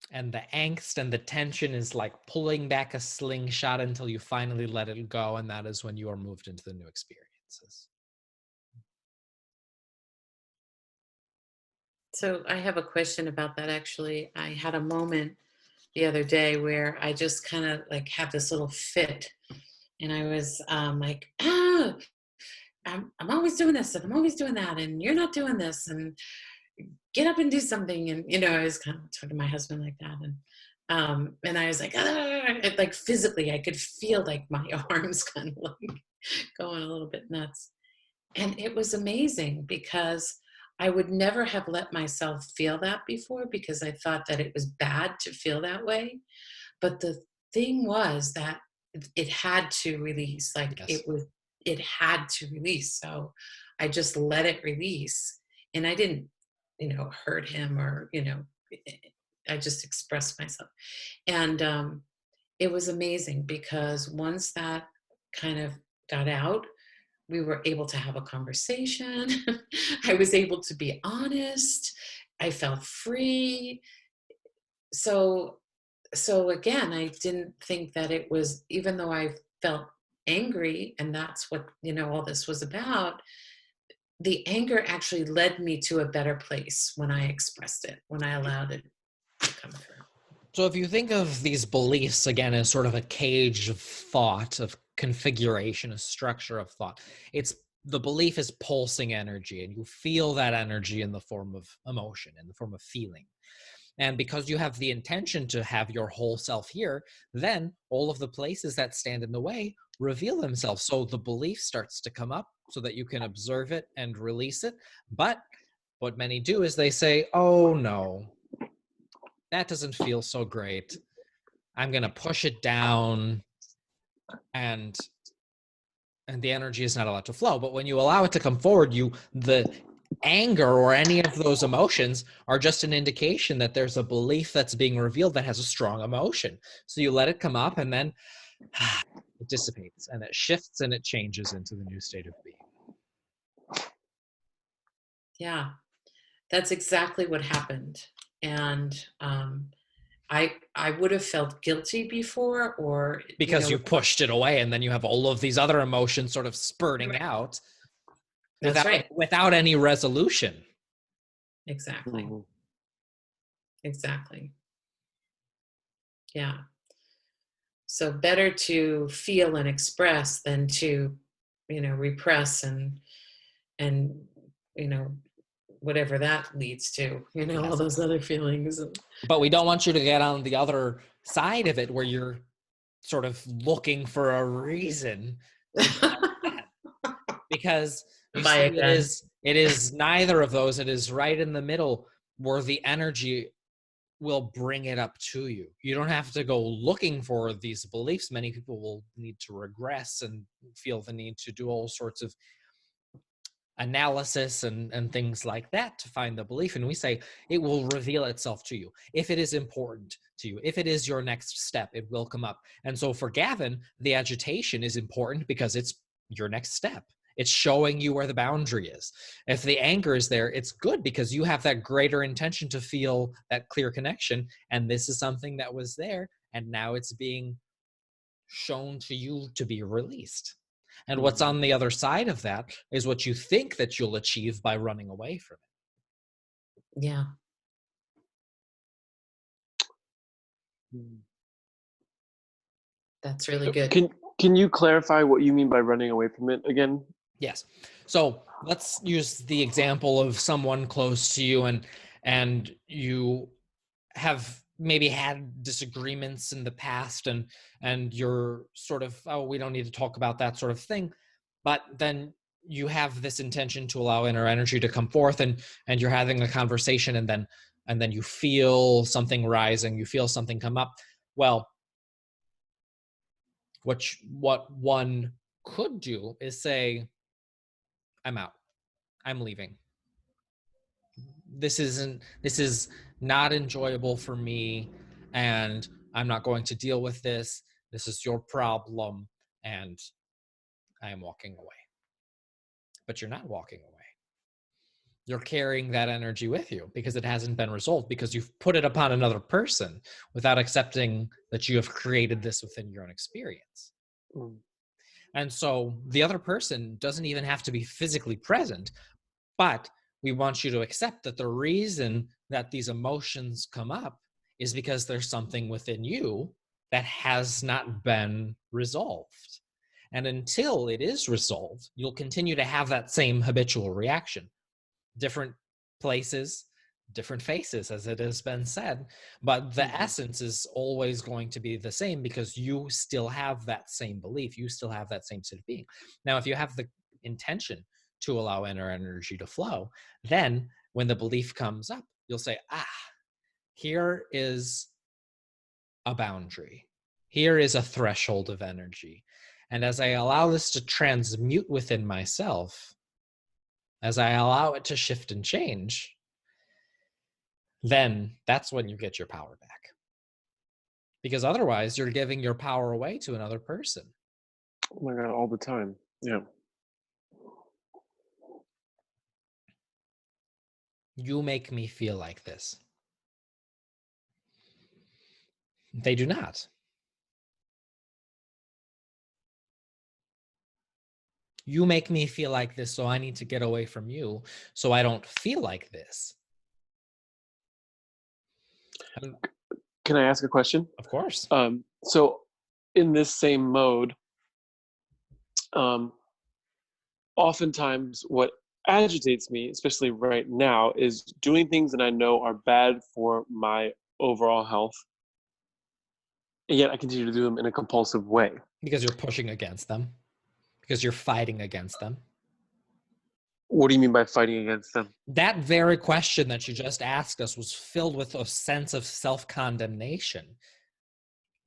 And the angst and the tension is like pulling back a slingshot until you finally let it go. And that is when you are moved into the new experiences. So I have a question about that. Actually, I had a moment the other day where I just kind of like had this little fit, and I was like, I'm always doing this and I'm always doing that, and you're not doing this, and get up and do something. And I was kind of talking to my husband like that, and I was like, like physically, I could feel like my arms kind of like going a little bit nuts, and it was amazing because I would never have let myself feel that before, because I thought that it was bad to feel that way. But the thing was that it had to release. Like Yes. it had to release. So I just let it release, and I didn't, hurt him, or I just expressed myself. And it was amazing because once that kind of got out, we were able to have a conversation. I was able to be honest. I felt free. So again, I didn't think that it was, even though I felt angry, and that's what all this was about, the anger actually led me to a better place when I expressed it, when I allowed it to come through. So if you think of these beliefs again as sort of a cage of thought, of configuration, a structure of thought, the belief is pulsing energy, and you feel that energy in the form of emotion, in the form of feeling. And because you have the intention to have your whole self here, then all of the places that stand in the way reveal themselves. So the belief starts to come up so that you can observe it and release it. But what many do is they say, oh no, that doesn't feel so great. I'm going to push it down, and the energy is not allowed to flow. But when you allow it to come forward, the anger or any of those emotions are just an indication that there's a belief that's being revealed that has a strong emotion. So you let it come up, and then it dissipates, and it shifts, and it changes into the new state of being. Yeah, that's exactly what happened. And I would have felt guilty before, or because you pushed it away, and then you have all of these other emotions sort of spurting out that's right. without any resolution. Exactly. Mm-hmm. Exactly. Yeah. So better to feel and express than to, repress and whatever that leads to, all those other feelings. But we don't want you to get on the other side of it where you're sort of looking for a reason. because you Bye see, again. it is neither of those. It is right in the middle where the energy will bring it up to you. You don't have to go looking for these beliefs. Many people will need to regress and feel the need to do all sorts of analysis and things like that to find the belief. And we say it will reveal itself to you. If it is important to you, if it is your next step, it will come up. And so for Gavin, the agitation is important because it's your next step. It's showing you where the boundary is. If the anger is there, it's good because you have that greater intention to feel that clear connection. And this is something that was there, and now it's being shown to you to be released. And what's on the other side of that is what you think that you'll achieve by running away from it. Yeah. That's really good. Can you clarify what you mean by running away from it again? Yes. So let's use the example of someone close to you, and you have maybe had disagreements in the past, and you're sort of, oh, we don't need to talk about that sort of thing. But then you have this intention to allow inner energy to come forth, and you're having a conversation, and then you feel something rising, you feel something come up. Well, what one could do is say, I'm out. I'm leaving. This is not enjoyable for me, and I'm not going to deal with this. This is your problem, and I am walking away. But you're not walking away. You're carrying that energy with you because it hasn't been resolved, because you've put it upon another person without accepting that you have created this within your own experience. And so the other person doesn't even have to be physically present, but we want you to accept that the reason that these emotions come up is because there's something within you that has not been resolved. And until it is resolved, you'll continue to have that same habitual reaction. Different places, different faces, as it has been said, but the essence is always going to be the same because you still have that same belief. You still have that same state of being. Now, if you have the intention to allow inner energy to flow, then when the belief comes up, you'll say, here is a boundary. Here is a threshold of energy. And as I allow this to transmute within myself, as I allow it to shift and change, then that's when you get your power back. Because otherwise, you're giving your power away to another person. Oh my God, all the time. Yeah. You make me feel like this. They do not. You make me feel like this, so I need to get away from you so I don't feel like this. Can I ask a question? Of course. So in this same mode, oftentimes what agitates me, especially right now, is doing things that I know are bad for my overall health, and yet I continue to do them in a compulsive way. Because you're pushing against them. Because you're fighting against them. What do you mean by fighting against them? That very question that you just asked us was filled with a sense of self-condemnation.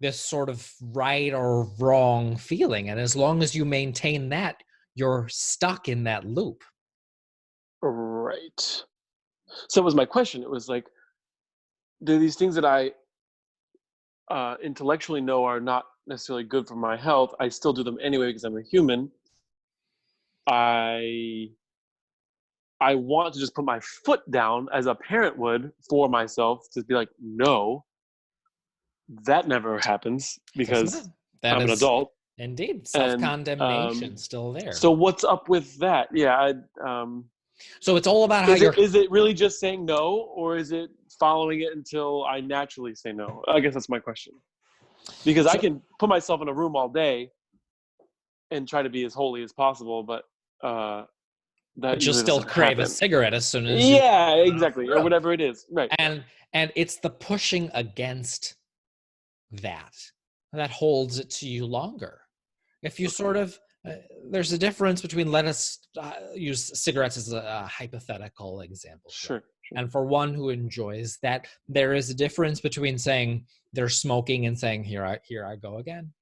This sort of right or wrong feeling. And as long as you maintain that, you're stuck in that loop. Right. So it was my question. It was like, there are these things that I intellectually know are not necessarily good for my health. I still do them anyway because I'm a human. I want to just put my foot down as a parent would for myself, to be like, no, that never happens because I'm an adult. Indeed, self-condemnation still there. So what's up with that? Yeah. So it's all about how is it really just saying no, or is it following it until I naturally say no? I guess that's my question. Because I can put myself in a room all day and try to be as holy as possible, but that you'll still crave a cigarette as soon as exactly, or whatever it is, right? And it's the pushing against that holds it to you longer. If you sort of there's a difference between, let us use cigarettes as a hypothetical example here. Sure. And for one who enjoys that, there is a difference between saying they're smoking and saying, here I go again.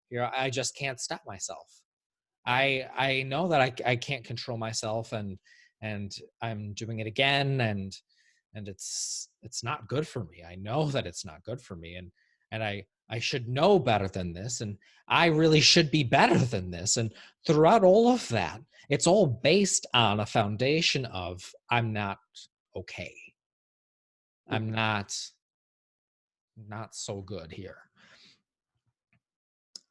Here, I just can't stop myself. I know that I can't control myself, and I'm doing it again, and it's not good for me. I know that it's not good for me, and I should know better than this, and I really should be better than this. And throughout all of that, it's all based on a foundation of, I'm not okay. I'm not so good here.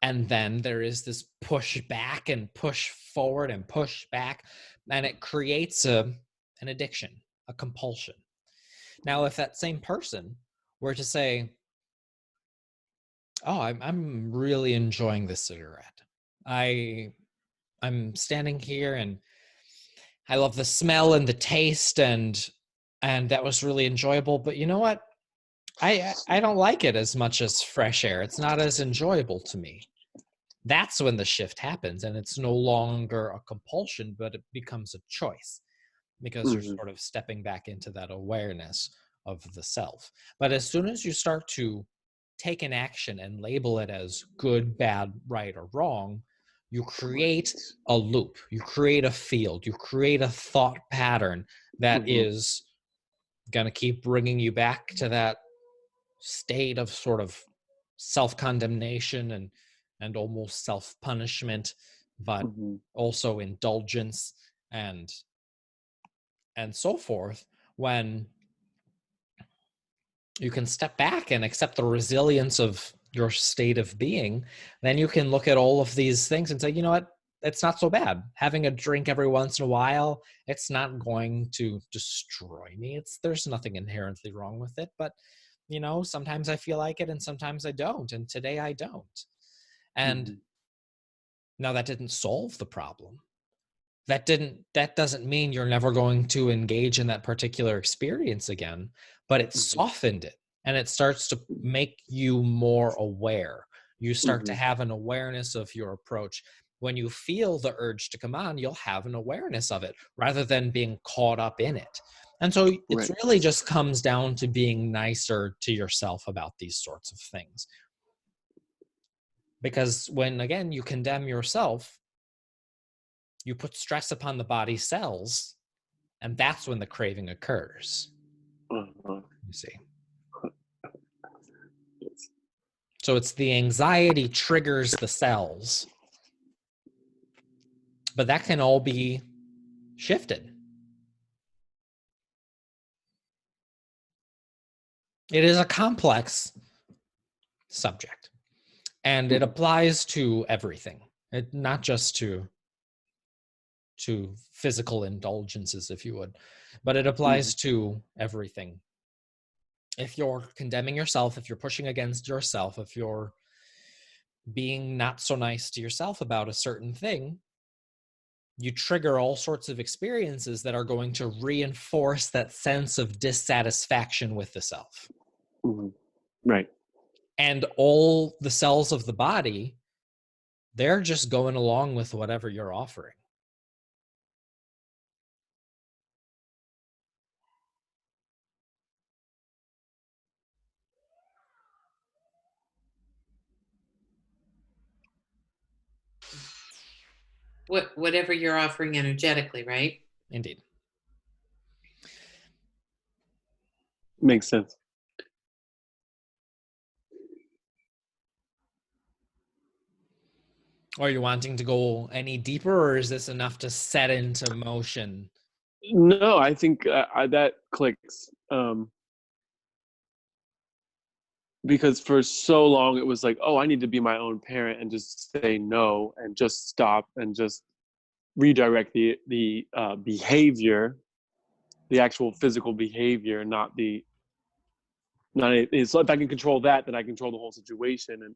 And then there is this push back and push forward and push back, and it creates an addiction, a compulsion. Now, if that same person were to say, oh, I'm really enjoying this cigarette. I'm standing here and I love the smell and the taste, and that was really enjoyable. But you know what? I don't like it as much as fresh air. It's not as enjoyable to me. That's when the shift happens, and it's no longer a compulsion, but it becomes a choice, because you're sort of stepping back into that awareness of the self. But as soon as you start to take an action and label it as good, bad, right, or wrong, you create a loop, you create a field, you create a thought pattern that is going to keep bringing you back to that state of sort of self-condemnation and almost self-punishment, but also indulgence and so forth. When you can step back and accept the resilience of your state of being, then you can look at all of these things and say, you know what, it's not so bad. Having a drink every once in a while, it's not going to destroy me. There's nothing inherently wrong with it, but you know, sometimes I feel like it and sometimes I don't, and today I don't. And now that didn't solve the problem. That doesn't mean you're never going to engage in that particular experience again, but it softened it, and it starts to make you more aware. You start to have an awareness of your approach. When you feel the urge to come on, you'll have an awareness of it rather than being caught up in it. And so it's really just comes down to being nicer to yourself about these sorts of things. Because when, again, you condemn yourself, you put stress upon the body cells, and that's when the craving occurs. You see. So it's the anxiety triggers the cells, but that can all be shifted. It is a complex subject, and it applies to everything, not just to physical indulgences, if you would, but it applies to everything. If you're condemning yourself, if you're pushing against yourself, if you're being not so nice to yourself about a certain thing, you trigger all sorts of experiences that are going to reinforce that sense of dissatisfaction with the self. Right. And all the cells of the body, they're just going along with whatever you're offering. Whatever you're offering energetically, right? Indeed. Makes sense. Are you wanting to go any deeper, or is this enough to set into motion? No, I think that clicks. Because for so long it was like, oh, I need to be my own parent and just say no and just stop and just redirect the behavior, the actual physical behavior, it's if I can control that, then I control the whole situation. And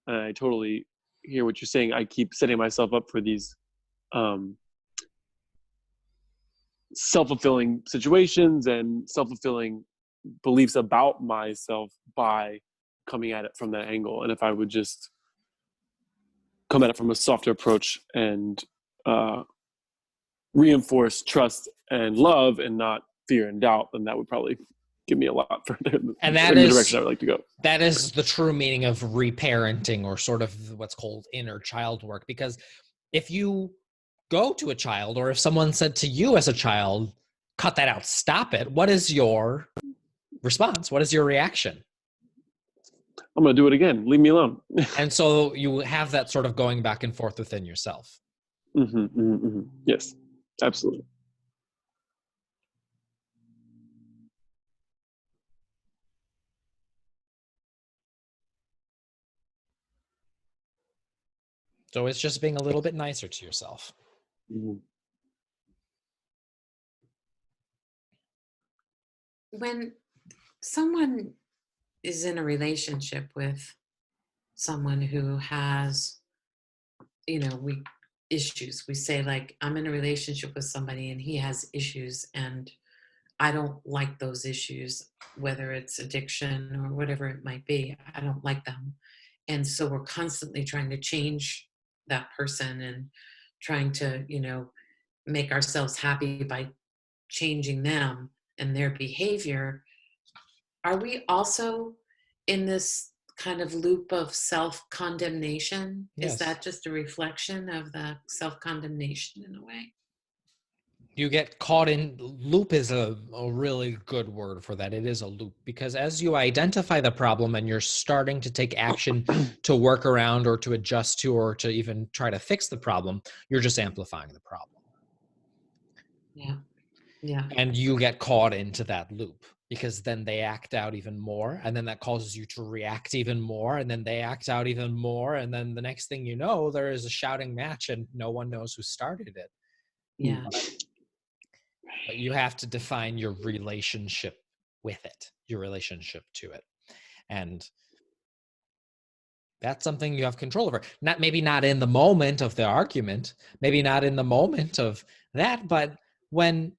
I totally hear what you're saying. I keep setting myself up for these self-fulfilling situations and self-fulfilling beliefs about myself by coming at it from that angle. And if I would just come at it from a softer approach and reinforce trust and love and not fear and doubt, then that would probably get me a lot further And in the direction I would like to go. that is the true meaning of reparenting, or sort of what's called inner child work. Because if you go to a child, or if someone said to you as a child, cut that out, stop it, what is your response? What is your reaction? I'm going to do it again. Leave me alone. And so you have that sort of going back and forth within yourself. Yes, absolutely. So it's just being a little bit nicer to yourself. When someone is in a relationship with someone who has, issues, we say, like, I'm in a relationship with somebody and he has issues and I don't like those issues, whether it's addiction or whatever it might be. I don't like them. And so we're constantly trying to change that person and trying to, make ourselves happy by changing them and their behavior. Are we also in this kind of loop of self-condemnation? Yes. Is that just a reflection of the self-condemnation in a way? You get caught in loop is a really good word for that. It is a loop, because as you identify the problem and you're starting to take action to work around or to adjust to or to even try to fix the problem, you're just amplifying the problem. Yeah. And you get caught into that loop, because then they act out even more, and then that causes you to react even more, and then they act out even more, and then the next thing you know, there is a shouting match and no one knows who started it. Yeah. But you have to define your relationship with it, your relationship to it. And that's something you have control over. Maybe not in the moment of the argument, maybe not in the moment of that, but when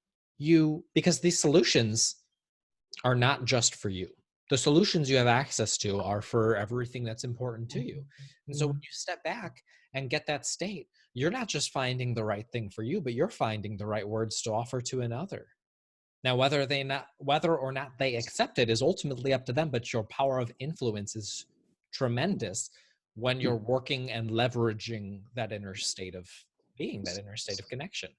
because these solutions are not just for you. The solutions you have access to are for everything that's important to you. And so when you step back and get that state, you're not just finding the right thing for you, but you're finding the right words to offer to another. Now, whether or not they accept it is ultimately up to them, but your power of influence is tremendous when you're working and leveraging that inner state of being, that inner state of connection.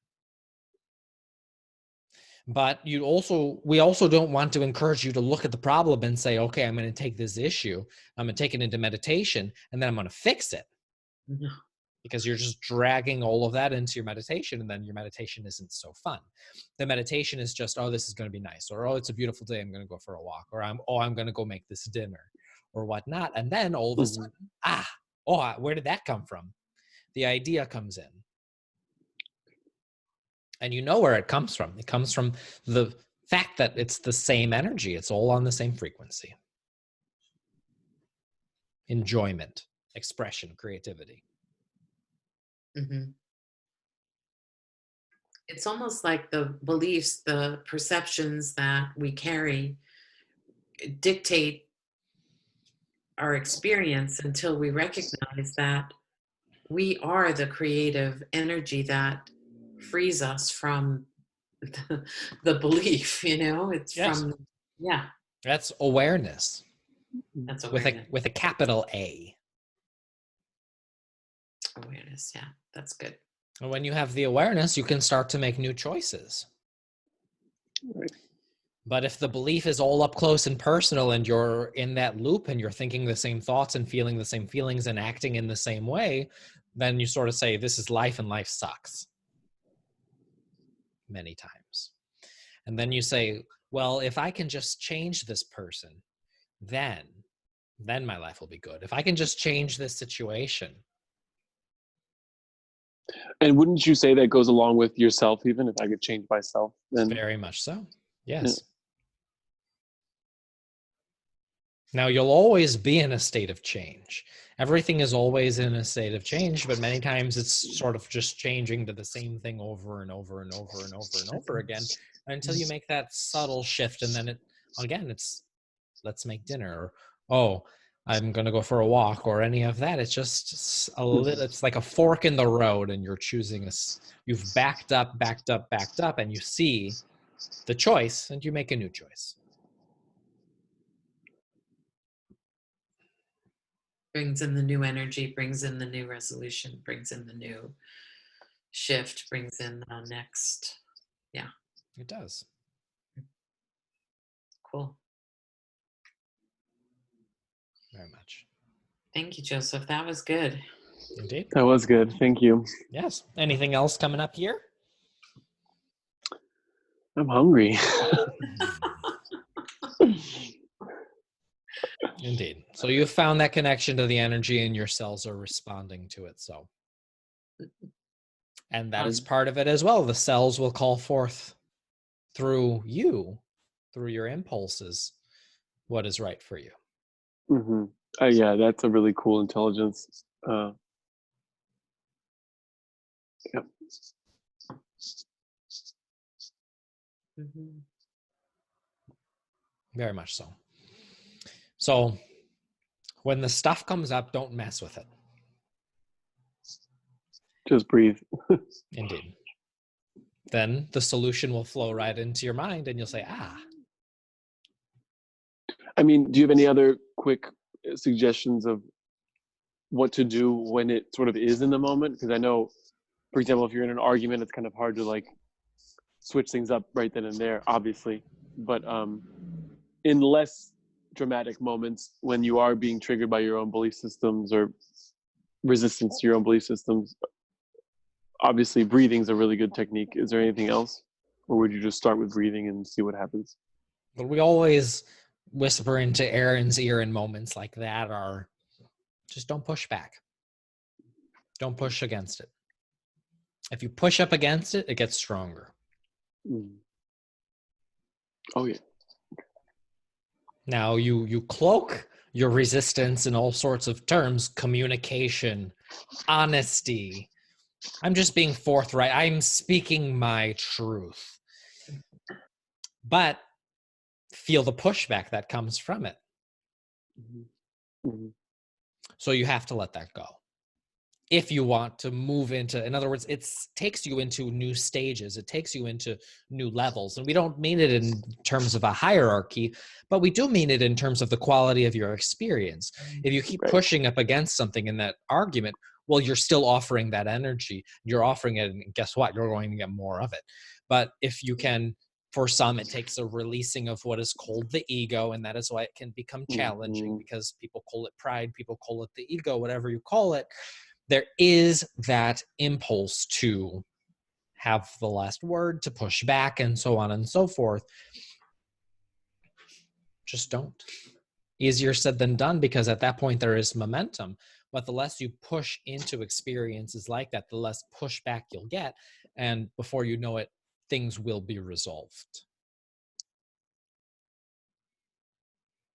But we also don't want to encourage you to look at the problem and say, okay, I'm going to take this issue, I'm going to take it into meditation, and then I'm going to fix it. No. Because you're just dragging all of that into your meditation, and then your meditation isn't so fun. The meditation is just, oh, this is going to be nice, or oh, it's a beautiful day, I'm going to go for a walk, or I'm going to go make this dinner, or whatnot. And then all of a sudden, where did that come from? The idea comes in. And you know where it comes from. It comes from the fact that it's the same energy. It's all on the same frequency. Enjoyment, expression, creativity. Mm-hmm. It's almost like the beliefs, the perceptions that we carry dictate our experience until we recognize that we are the creative energy that frees us from the belief, it's Yes. from, That's awareness. That's awareness. With a capital A. Awareness, yeah, that's good. And when you have the awareness, you can start to make new choices. Right. But if the belief is all up close and personal, and you're in that loop and you're thinking the same thoughts and feeling the same feelings and acting in the same way, then you sort of say, this is life and life sucks. Many times. And then you say, well, if I can just change this person, then my life will be good. If I can just change this situation. And wouldn't you say that goes along with yourself, even if I could change myself? Then Very much so. Yes. Yeah. Now, you'll always be in a state of change. Everything is always in a state of change, but many times it's sort of just changing to the same thing over and over and over and over and over again until you make that subtle shift. And then it's let's make dinner. Or, I'm going to go for a walk or any of that. It's just a little, it's like a fork in the road, and you're choosing you've backed up, and you see the choice and you make a new choice. Brings in the new energy, brings in the new resolution, brings in the new shift, brings in the next. Yeah. It does. Cool. Very much. Thank you, Joseph. That was good. Indeed. That was good. Thank you. Yes. Anything else coming up here? I'm hungry. Indeed. So you've found that connection to the energy, and your cells are responding to it. So, and that is part of it as well. The cells will call forth through you, through your impulses, what is right for you. Mm-hmm. Yeah, that's a really cool intelligence. Yep. Mm-hmm. Very much so. So when the stuff comes up, don't mess with it. Just breathe. Indeed. Then the solution will flow right into your mind, and you'll say, I mean, do you have any other quick suggestions of what to do when it sort of is in the moment? Because I know, for example, if you're in an argument, it's kind of hard to like switch things up right then and there, obviously. But in less dramatic moments, when you are being triggered by your own belief systems or resistance to your own belief systems, obviously breathing is a really good technique. Is there anything else? Or would you just start with breathing and see what happens? But we always whisper into Aaron's ear in moments like that are just don't push back. Don't push against it. If you push up against it, it gets stronger. Mm. Oh, yeah. Now you cloak your resistance in all sorts of terms: communication, honesty. I'm just being forthright. I'm speaking my truth. But feel the pushback that comes from it. Mm-hmm. Mm-hmm. So you have to let that go. If you want to move into, in other words, it takes you into new stages. It takes you into new levels. And we don't mean it in terms of a hierarchy, but we do mean it in terms of the quality of your experience. If you keep pushing up against something in that argument, well, you're still offering that energy. You're offering it, and guess what? You're going to get more of it. But if you can, for some, it takes a releasing of what is called the ego, and that is why it can become challenging, because people call it pride, people call it the ego, whatever you call it. There is that impulse to have the last word, to push back, and so on and so forth. Just don't. Easier said than done, because at that point there is momentum. But the less you push into experiences like that, the less pushback you'll get. And before you know it, things will be resolved.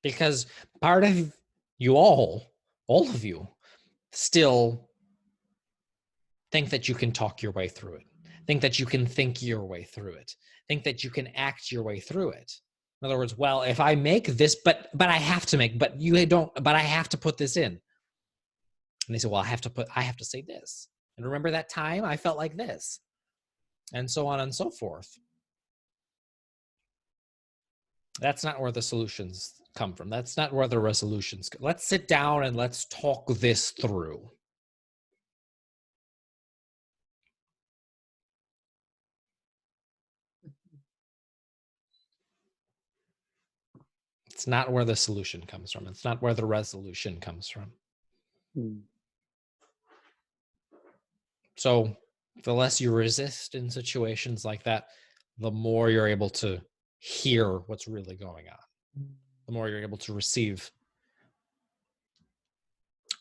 Because part of you all of you, still think that you can talk your way through it. Think that you can think your way through it. Think that you can act your way through it. In other words, well, if I make this, but I have to make, but you don't, but I have to put this in. And they say, well, I have to say this. And remember that time I felt like this. And so on and so forth. That's not where the solutions come from. That's not where the resolutions go. Let's sit down and let's talk this through. It's not where the solution comes from. It's not where the resolution comes from. So the less you resist in situations like that, the more you're able to hear what's really going on. The more you're able to receive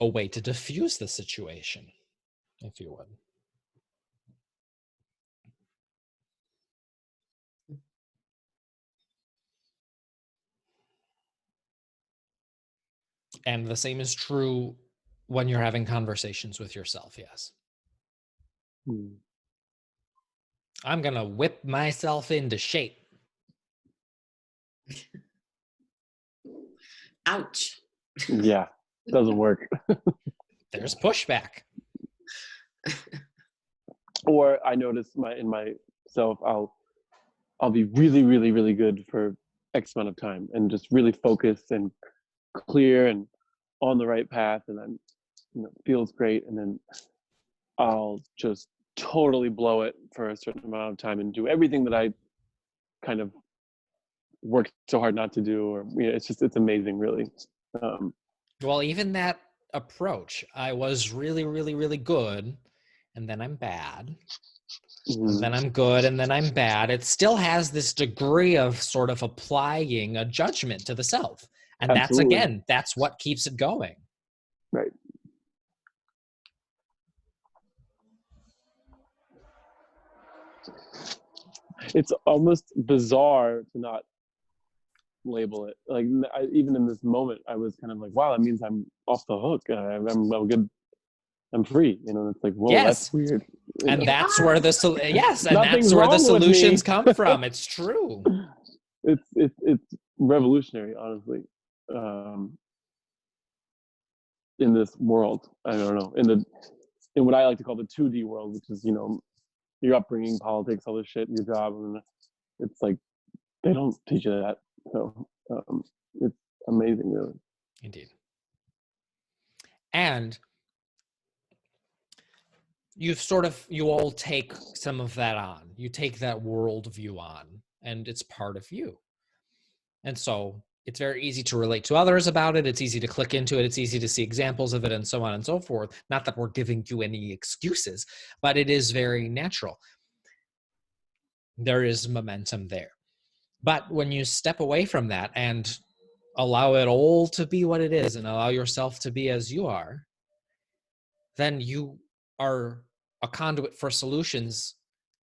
a way to diffuse the situation, if you would. And the same is true when you're having conversations with yourself, yes. I'm going to whip myself into shape. Ouch. Yeah, Doesn't work. There's pushback. Or I notice in myself, I'll be really, really, really good for X amount of time and just really focused and clear and on the right path, and I'm, feels great. And then I'll just totally blow it for a certain amount of time and do everything that I kind of worked so hard not to do. Or it's amazing, really. Um, Well, even that approach, I was really, really, really good, and then I'm bad. And then I'm good, and then I'm bad. It still has this degree of sort of applying a judgment to the self. And that's, Absolutely. again, that's what keeps it going. Right. It's almost bizarre to not label it. Like, even in this moment, I was kind of like, wow, that means I'm off the hook. I'm good. I'm free. It's like, whoa, Yes. that's weird. And that's where the Nothing's where the wrong with me. solutions come from. It's true. It's revolutionary, honestly. In this world, I don't know, in what I like to call the 2D world, which is your upbringing, politics, all this shit, your job, and it's like they don't teach you that. So it's amazing, really. Indeed. And you all take some of that on. You take that worldview on, and it's part of you. And so it's very easy to relate to others about it. It's easy to click into it. It's easy to see examples of it, and so on and so forth. Not that we're giving you any excuses, but it is very natural. There is momentum there. But when you step away from that and allow it all to be what it is and allow yourself to be as you are, then you are a conduit for solutions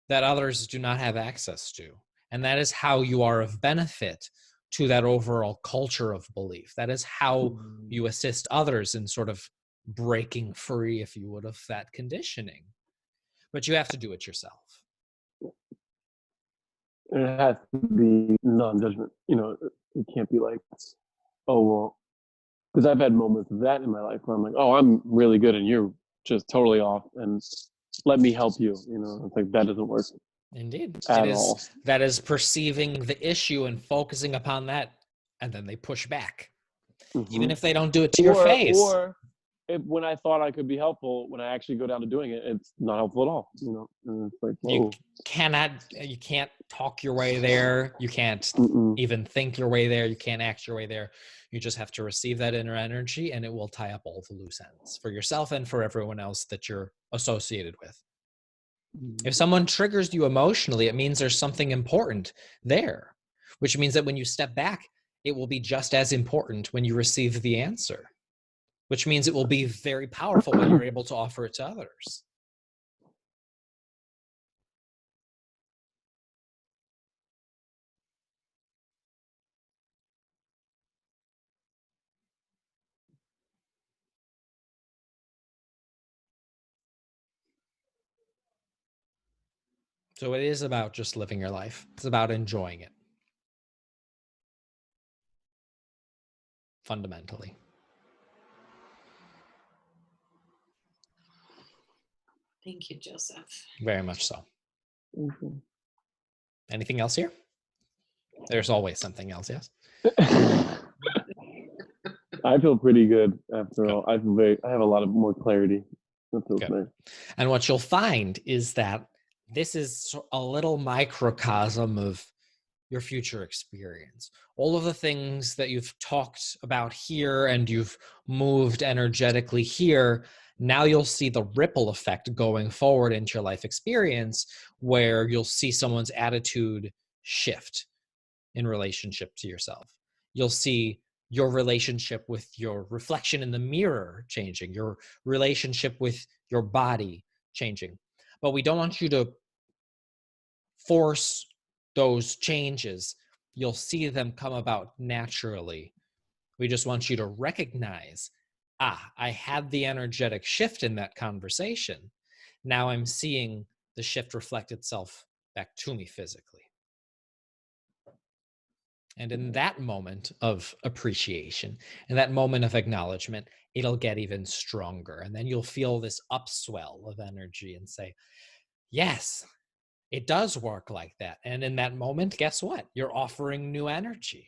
that others do not have access to. And that is how you are of benefit to that overall culture of belief. That is how you assist others in sort of breaking free, if you would, of that conditioning. But you have to do it yourself. And it has to be non-judgment. It can't be like, oh, well, because I've had moments of that in my life where I'm like, oh, I'm really good and you're just totally off, and let me help you. It's like, that doesn't work. Indeed. At all. That is perceiving the issue and focusing upon that, and then they push back. Mm-hmm. Even if they don't do it to your face. Or when I thought I could be helpful, when I actually go down to doing it, it's not helpful at all. And it's like, whoa. You can't talk your way there. You can't even think your way there. You can't act your way there. You just have to receive that inner energy, and it will tie up all the loose ends for yourself and for everyone else that you're associated with. If someone triggers you emotionally, it means there's something important there, which means that when you step back, it will be just as important when you receive the answer, which means it will be very powerful when you're able to offer it to others. So it is about just living your life. It's about enjoying it. Fundamentally. Thank you, Joseph. Very much so. Anything else here? There's always something else, yes? I feel pretty good after all. I have a lot of more clarity. That feels nice. And what you'll find is that this is a little microcosm of your future experience. All of the things that you've talked about here and you've moved energetically here, now you'll see the ripple effect going forward into your life experience, where you'll see someone's attitude shift in relationship to yourself. You'll see your relationship with your reflection in the mirror changing, your relationship with your body changing. But we don't want you to force those changes. You'll see them come about naturally. We just want you to recognize, I had the energetic shift in that conversation. Now I'm seeing the shift reflect itself back to me physically. And in that moment of appreciation, in that moment of acknowledgement, it'll get even stronger. And then you'll feel this upswell of energy and say, yes, it does work like that. And in that moment, guess what? You're offering new energy.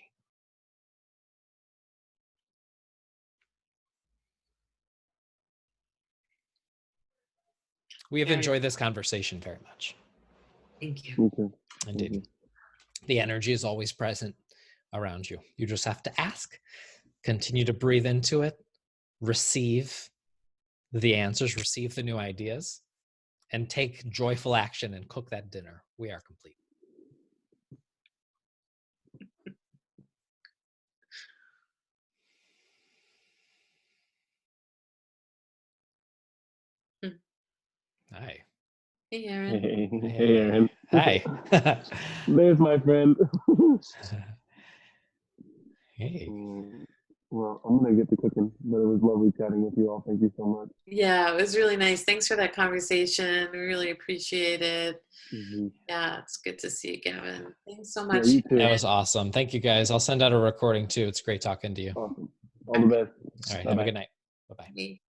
We have Very enjoyed this conversation very much. Thank you. Me too. Indeed. Mhm. The energy is always present around you. You just have to ask. Continue to breathe into it, receive the answers, receive the new ideas, and take joyful action and cook that dinner. We are complete. Mm. Hi. Hey, Aaron. Hey, Aaron. Hi. There's my friend. Hey. Well, I'm gonna get to cooking, but it was lovely chatting with you all. Thank you so much. Yeah, it was really nice. Thanks for that conversation. We really appreciate it. Mhm. Yeah, it's good to see you, Gavin. Thanks so Yeah, much. you too. That was awesome. Thank you guys. I'll send out a recording too. It's great talking to you. Awesome. All the best. All right. Bye Have a bye. good night. Bye-bye. Bye.